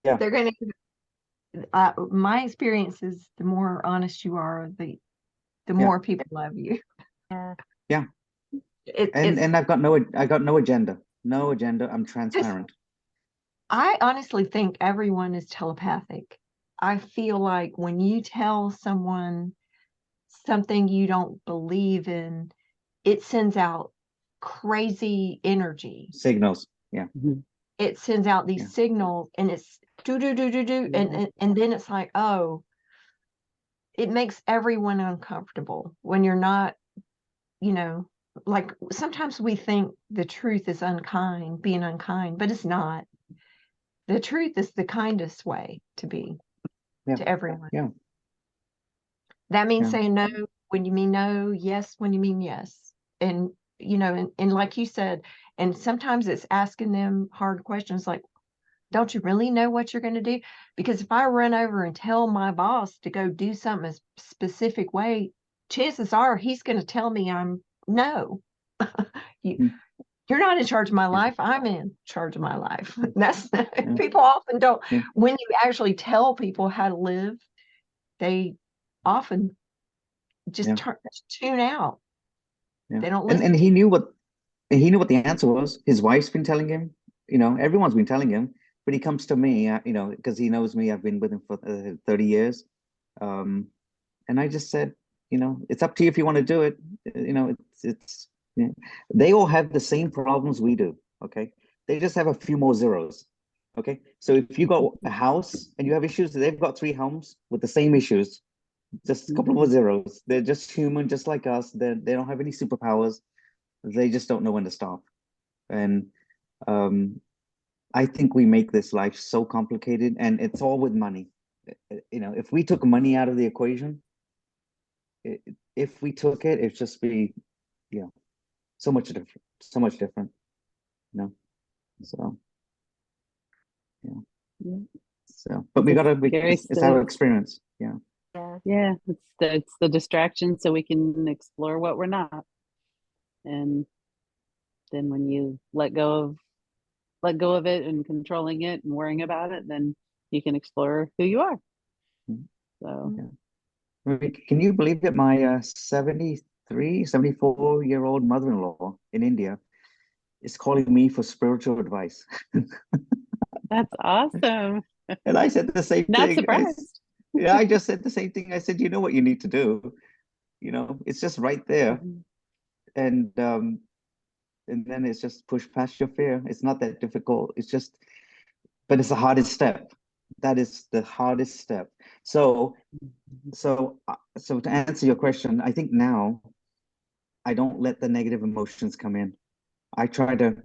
Yeah. They're going to, my experience is the more honest you are, the more people love you. Yeah. And I've got no agenda. No agenda. I'm transparent. I honestly think everyone is telepathic. I feel like when you tell someone something you don't believe in, it sends out crazy energy. Signals. Yeah. Mhm. It sends out these Yeah. signals, and it's do do do do do, and then it's like, oh, it makes everyone uncomfortable when you're not, you know, like sometimes we think the truth is unkind, being unkind, but it's not. The truth is the kindest way to be Yeah. to everyone. Yeah. That means Yeah. saying no when you mean no, yes when you mean yes. And, you know, and like you said, and sometimes it's asking them hard questions like, don't you really know what you're going to do? Because if I run over and tell my boss to go do something a specific way, chances are he's going to tell me I'm no. you, Mm. you're not in charge of my Yeah. life. I'm in charge of my life. That's Yeah. people often don't. Yeah. When you actually tell people how to live, they often just Yeah. tune out. Yeah. They don't And listen. he knew what the answer was. His wife's been telling him, everyone's been telling him, but he comes to me, because he knows me. I've been with him for 30 years. Um, and I just said, it's up to you if you want to do it. It's yeah. They all have the same problems we do. Okay. They just have a few more zeros. Okay. So if you got a house and you have issues, they've got 3 homes with the same issues, just a couple more zeros. They're just human, just like us. They don't have any superpowers. They just don't know when to stop. And um, I think we make this life so complicated, and it's all with money. If we took money out of the equation, if we took it, it'd just be, yeah, so much different, so much different, you know. So, yeah. Yeah. So, but It's a scary it's our stuff. experience. Yeah. Yeah. Yeah, it's the distraction so we can explore what we're not. And then when you let go of it and controlling it and worrying about it, then you can explore who you are. Mhm. So Yeah. I mean, can you believe it? My 73, 74-year-old mother-in-law in India is calling me for spiritual advice. that's awesome. And I said the same Not thing. surprised. Yeah, I just said the same thing. I said, you know what you need to do? It's just right there. Mhm. And then it's just push past your fear. It's not that difficult. But it's the hardest step. That is the hardest step. So to answer your question, I think now I don't let the negative emotions come in. I try to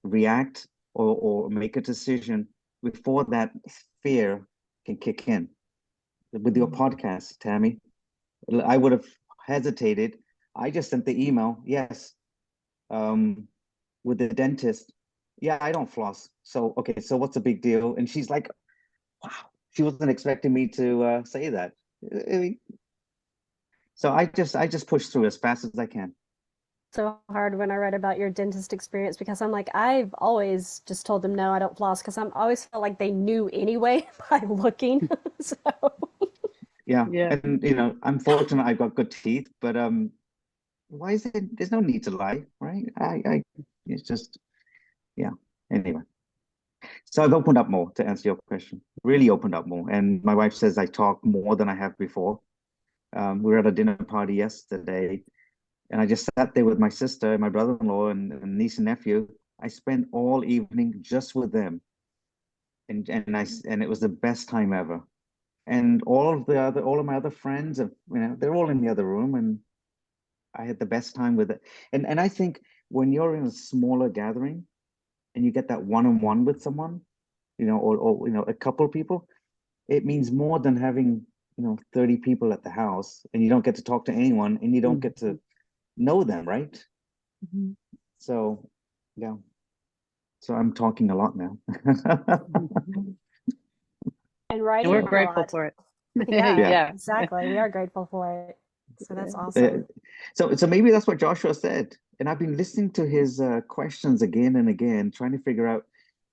react or make a decision before that fear can kick in. With your podcast, Tami, I would have hesitated. I just sent the email. Yes, with the dentist. Yeah, I don't floss. So okay, so what's the big deal? And she's like, wow, she wasn't expecting me to say that. I mean, so I just push through as fast as I can. So hard when I read about your dentist experience because I'm like, I've always just told them no, I don't floss because I'm always felt like they knew anyway by looking. So Yeah, Yeah. and I'm fortunate I've got good teeth, but why is it? There's no need to lie, right? It's just yeah. Anyway, so I've opened up more to answer your question. Really opened up more, and my wife says I talk more than I have before. We were at a dinner party yesterday, and I just sat there with my sister and my brother-in-law and niece and nephew. I spent all evening just with them, and it was the best time ever. And all of my other friends have, they're all in the other room, and I had the best time with it. And I think when you're in a smaller gathering and you get that one-on-one with someone, or a couple of people, it means more than having 30 people at the house and you don't get to talk to anyone and you don't get to know them, right? Mhm. So yeah, so I'm talking a lot now. Mhm. and And we're writing a grateful lot. for it. Yeah, Yeah. Yeah. exactly. We are grateful for it. So that's Uh, awesome. so maybe that's what Joshua said. And I've been listening to his questions again and again, trying to figure out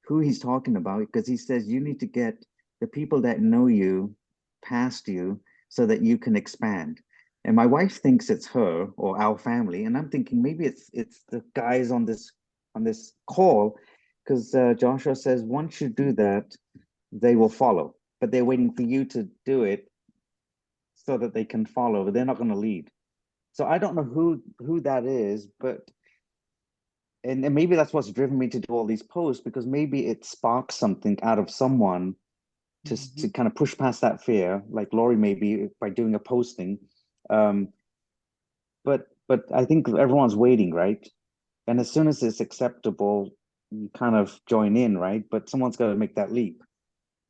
who he's talking about, because he says you need to get the people that know you past you so that you can expand. And my wife thinks it's her or our family, and I'm thinking maybe it's the guys on this call Joshua says once you do that, they will follow, but they're waiting for you to do it so that they can follow, but they're not going to lead. So I don't know who that is, but and maybe that's what's driven me to do all these posts, because maybe it sparks something out of someone to kind of push past that fear, like Laurie maybe by doing a posting. But I think everyone's waiting, right? And as soon as it's acceptable, you kind of join in, right? But someone's got to make that leap.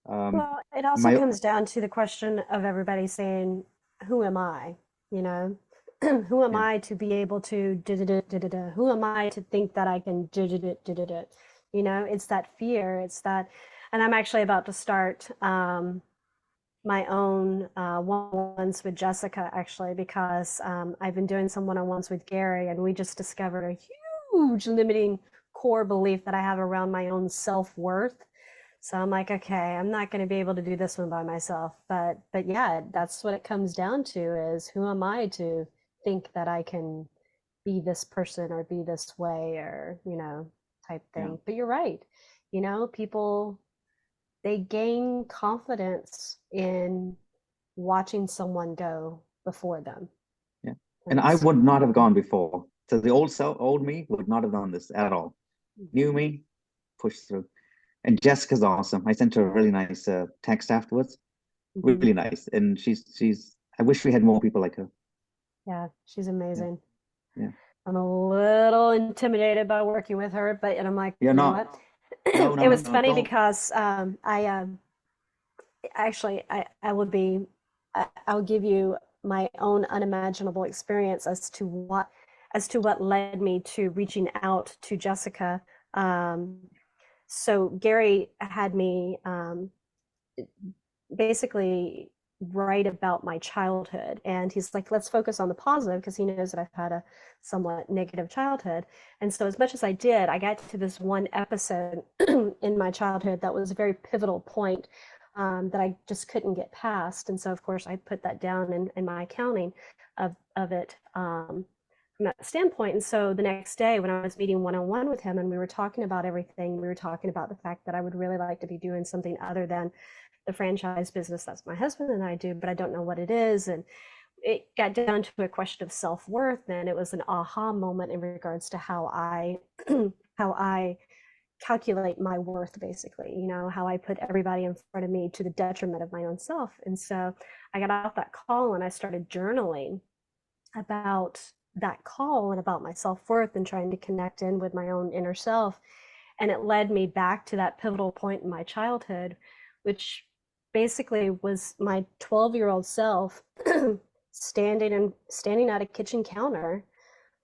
Well, it also My comes down to the question of everybody saying, who am I? You know, who am Yeah. I to be able to da-da-da-da-da-da? Who am I to think that I can da-da-da-da-da-da? You know, it's that fear, it's that, and I'm actually about to start my own one-on-ones with Jessica, actually, because I've been doing some one-on-ones with Gary, and we just discovered a huge limiting core belief that I have around my own self-worth. So I'm like, okay, I'm not going to be able to do this one by myself. But yeah, that's what it comes down to, is who am I to think that I can be this person or be this way, or, you know, type Yeah. thing. But you're right. You know, people, they gain confidence in watching someone go before them. Yeah. And I would not have gone before. So the old me would not have done this at all. New me, push through. And Jessica's awesome. I sent her a really nice text afterwards. Mhm. Really nice. And she's I wish we had more people like her. Yeah, she's amazing. Yeah. I'm a little intimidated by working with her, but and I'm like, You're you know not. what? No, It was no, funny don't. because I actually I would be I'll give you my own unimaginable experience as to what led me to reaching out to Jessica. So Gary had me basically write about my childhood, and he's like, let's focus on the positive, because he knows that I've had a somewhat negative childhood. And so as much as I did, I got to this one episode in my childhood that was a very pivotal point, that I just couldn't get past. And so of course I put that down in my accounting of it, from that standpoint. And so the next day when I was meeting one-on-one with him and we were talking about everything, we were talking about the fact that I would really like to be doing something other than the franchise business that's my husband and I do, but I don't know what it is. And it got down to a question of self-worth, and it was an aha moment in regards to how I how I calculate my worth, basically, you know, how I put everybody in front of me to the detriment of my own self. And so I got off that call and I started journaling about that call and about my self-worth and trying to connect in with my own inner self. And it led me back to that pivotal point in my childhood, which basically was my 12-year-old self standing at a kitchen counter,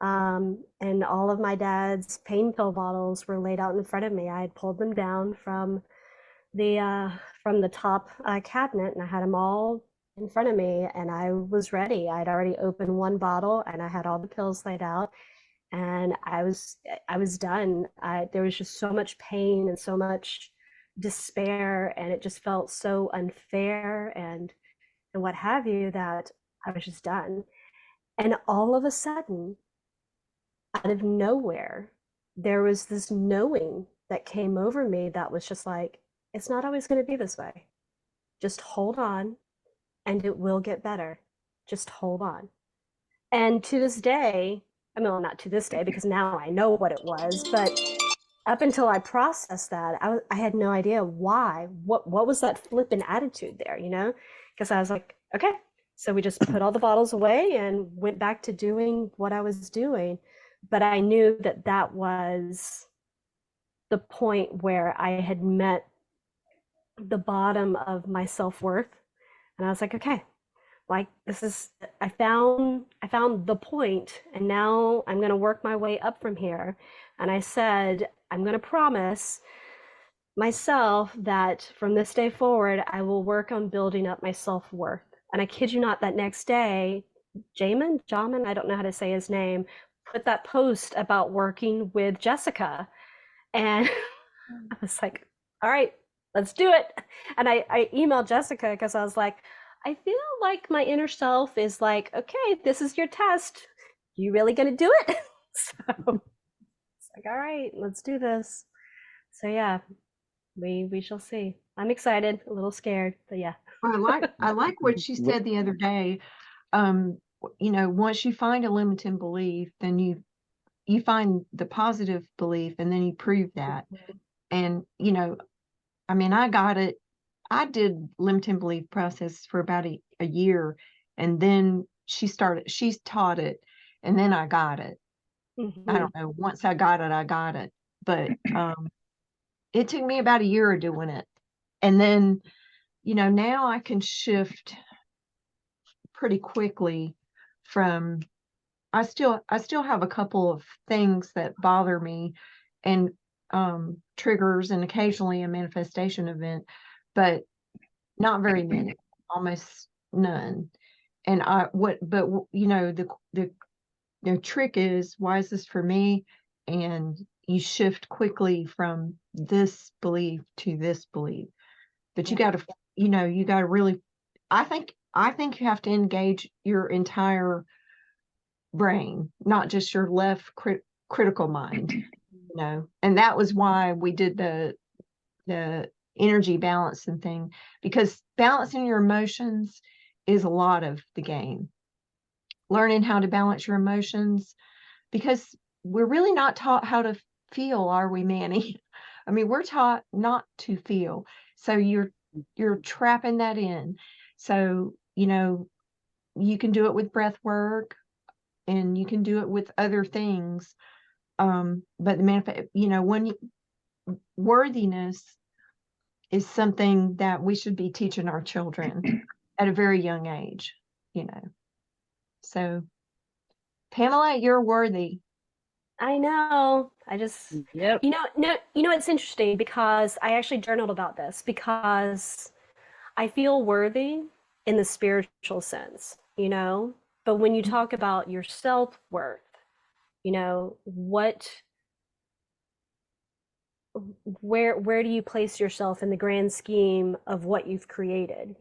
and all of my dad's pain pill bottles were laid out in front of me. I had pulled them down from the top cabinet, and I had them all in front of me, and I was ready. I'd already opened one bottle, and I had all the pills laid out, and I was done. There was just so much pain and so much despair, and it just felt so unfair and what have you, that I was just done. And all of a sudden, out of nowhere, there was this knowing that came over me that was just like, it's not always going to be this way. Just hold on and it will get better. Just hold on. And to this day, I mean, well, not to this day because now I know what it was, but up until I processed that, I had no idea why. What was that flippant attitude there, you know? Because I was like, okay. So we just put all the bottles away and went back to doing what I was doing. But I knew that that was the point where I had met the bottom of my self-worth. And I was like, okay, like this is, I found the point, and now I'm going to work my way up from here. And I said, I'm going to promise myself that from this day forward, I will work on building up my self-worth. And I kid you not, that next day, Jamin, I don't know how to say his name, put that post about working with Jessica. And I was like, all right, let's do it. And I emailed Jessica because I was like, I feel like my inner self is like, okay, this is your test. You really gonna do it? So it's like, all right, let's do this. So yeah, we shall see. I'm excited, a little scared, but yeah. I like what she said the other day. Once you find a limiting belief, then you find the positive belief, and then you prove that. And I mean, I got it. I did limiting belief process for about a year, and then she's taught it, and then I got it. I don't know. Once I got it, I got it. But it took me about a year of doing it. And then, now I can shift pretty quickly from I still have a couple of things that bother me, and triggers, and occasionally a manifestation event, but not very many, almost none. And the trick is, why is this for me? And you shift quickly from this belief to this belief. But you got to, you got to really, I think you have to engage your entire brain, not just your left critical mind, and that was why we did the energy balancing thing, because balancing your emotions is a lot of the game. Learning how to balance your emotions, because we're really not taught how to feel, are we, Manny? I mean, we're taught not to feel. So you're trapping that in. So, you can do it with breath work, and you can do it with other things. But worthiness is something that we should be teaching our children at a very young age, So, Pamela, you're worthy. I know. I just, Yep. it's interesting because I actually journaled about this because I feel worthy in the spiritual sense, but when you talk about your self-worth, what, where do you place yourself in the grand scheme of what you've created,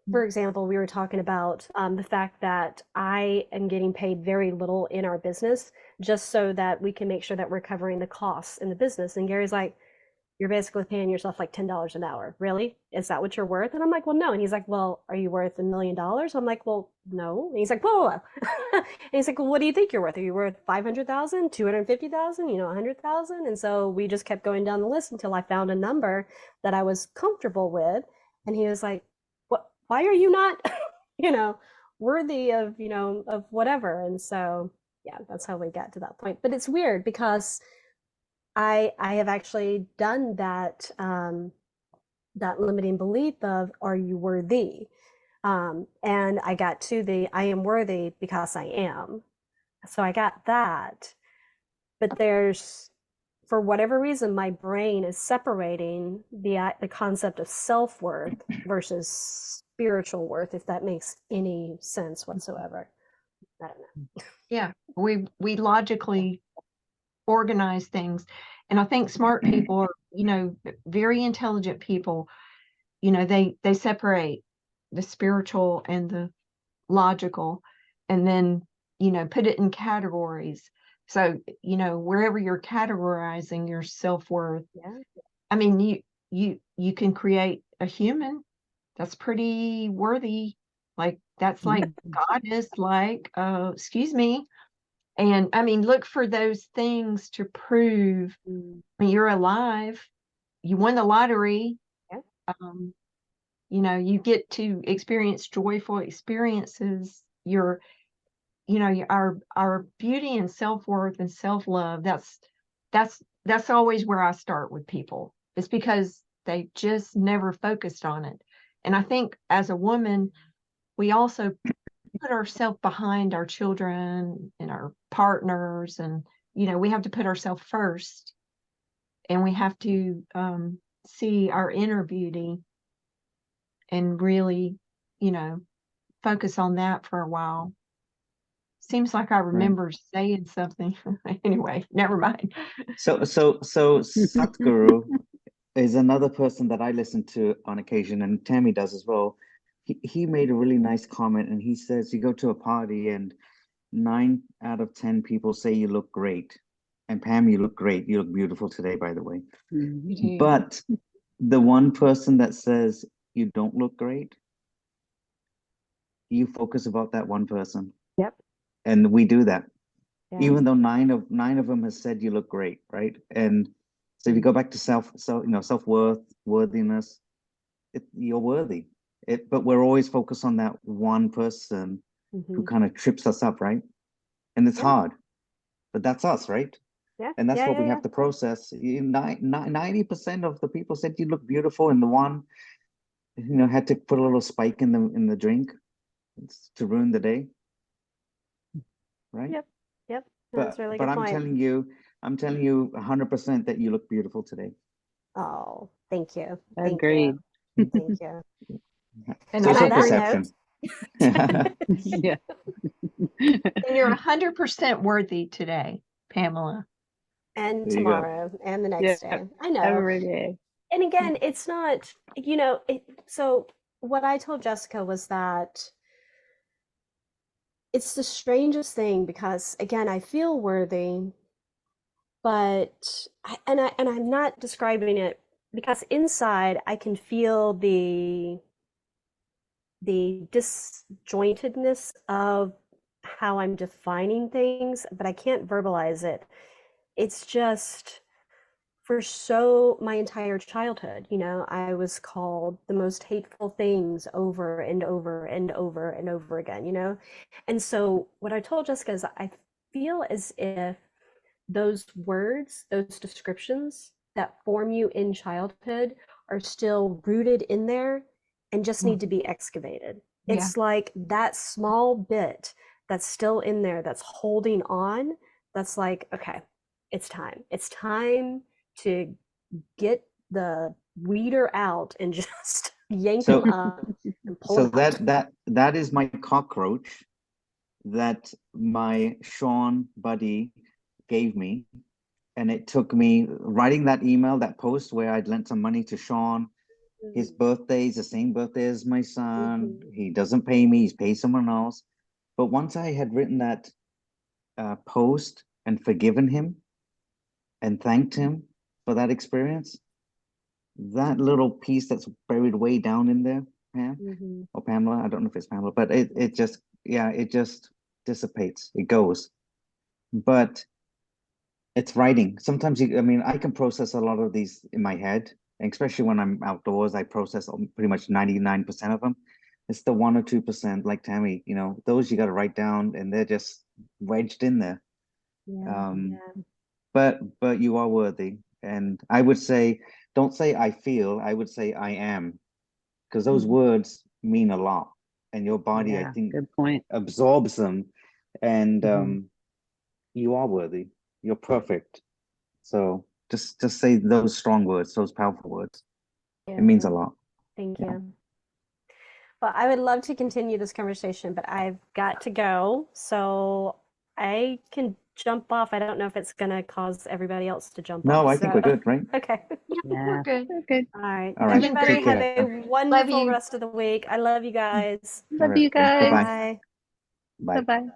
For example, we were talking about the fact that I am getting paid very little in our business just so that we can make sure that we're covering the costs in the business. And Gary's like, you're basically paying yourself like $10 an hour. Really? Is that what you're worth? And I'm like, well, no. And he's like, well, are you worth $1 million? I'm like, well, no. And he's like, whoa, whoa, whoa. And he's like, well, what do you think you're worth? Are you worth 500,000, 250,000, 100,000? And so we just kept going down the list until I found a number that I was comfortable with. And he was like, what, why are you not, worthy of, of whatever? And so, yeah, that's how we got to that point. But it's weird because I have actually done that that limiting belief of, are you worthy? And I got to the I am worthy because I am. So I got that. But there's, for whatever reason, my brain is separating the concept of self-worth versus spiritual worth, if that makes any sense whatsoever. I don't know. Yeah, we logically organize things, and I think smart people are, very intelligent people, they separate the spiritual and the logical, and then put it in categories. So wherever you're categorizing your self-worth, I mean, you can create a human that's pretty worthy, like that's like God is like, excuse me. And I mean, look for those things to prove you're alive. You won the lottery. You get to experience joyful experiences. Our beauty and self-worth and self-love. That's always where I start with people. It's because they just never focused on it. And I think as a woman, we also put ourselves behind our children and our partners, and we have to put ourselves first, and we have to see our inner beauty and really focus on that for a while. Seems like I remember saying something. Anyway, never mind. So Satguru is another person that I listen to on occasion, and Tami does as well. He made a really nice comment, and he says you go to a party and 9 out of 10 people say you look great, And Pam, you look great. You look beautiful today, by the way. Mhm. But the one person that says you don't look great, you focus about that one person. Yep. And we do that. Yeah. Even though nine of them has said you look great, right? And so if you go back to self-worth, worthiness, you're worthy. But we're always focused on that one person who kind of trips us up, right? And it's Yeah. hard, but that's us, right? Yeah. And that's Yeah, what we yeah, have to process. 90% of the people said you look beautiful, and the one, had to put a little spike in the drink to ruin the day, right? Yep. Yep. That's a really But good I'm point. telling you 100% that you look beautiful today. Oh, thank you. Thank Agreed. you. Thank you. And So And it's on your that perception. Yeah. and you're 100% worthy today, Pamela. And There you go. tomorrow and the Yeah. next day. I know. Every day. And again, it's not, so what I told Jessica was that it's the strangest thing because again, I feel worthy, but I'm not describing it because inside I can feel the disjointedness of how I'm defining things, but I can't verbalize it. It's just for my entire childhood, I was called the most hateful things over and over and over and over again. And so what I told Jessica is I feel as if those words, those descriptions that form you in childhood are still rooted in there and just need to be excavated. Yeah. It's like that small bit that's still in there that's holding on, that's like, okay, it's time. It's time to get the weeder out and just yank So them up and pull so them out. that is my cockroach that my Sean buddy gave me. And it took me writing that email, that post where I'd lent some money to Sean. His birthday is the same birthday as my son. He doesn't pay me, he's paid someone else. But once I had written that post and forgiven him and thanked him for that experience, that little piece that's buried way down in there, Pam or Pamela, I don't know if it's Pamela, but it just dissipates, it goes. But it's writing. Sometimes I can process a lot of these in my head, and especially when I'm outdoors, I process pretty much 99% of them. It's the 1 or 2%, like Tami, those you got to write down, and they're just wedged in there. Yeah, But you are worthy, and I would say, don't say I feel. I would say I am, because those words mean a lot, and your body, I Yeah. think, Good point. absorbs them, and Mhm. you are worthy. You're perfect. So just say those strong words, those powerful words. It means a lot. Thank Yeah. you. Well, I would love to continue this conversation, but I've got to go. So I can jump off. I don't know if it's going to cause everybody else to jump No, off. I think we're good, right? Okay. We're Yeah. good. Okay. All right. All right. Everybody Take have care. a wonderful you. rest of the week. I love you guys. All Love you right. guys. Bye-bye. Bye. Bye. Bye-bye.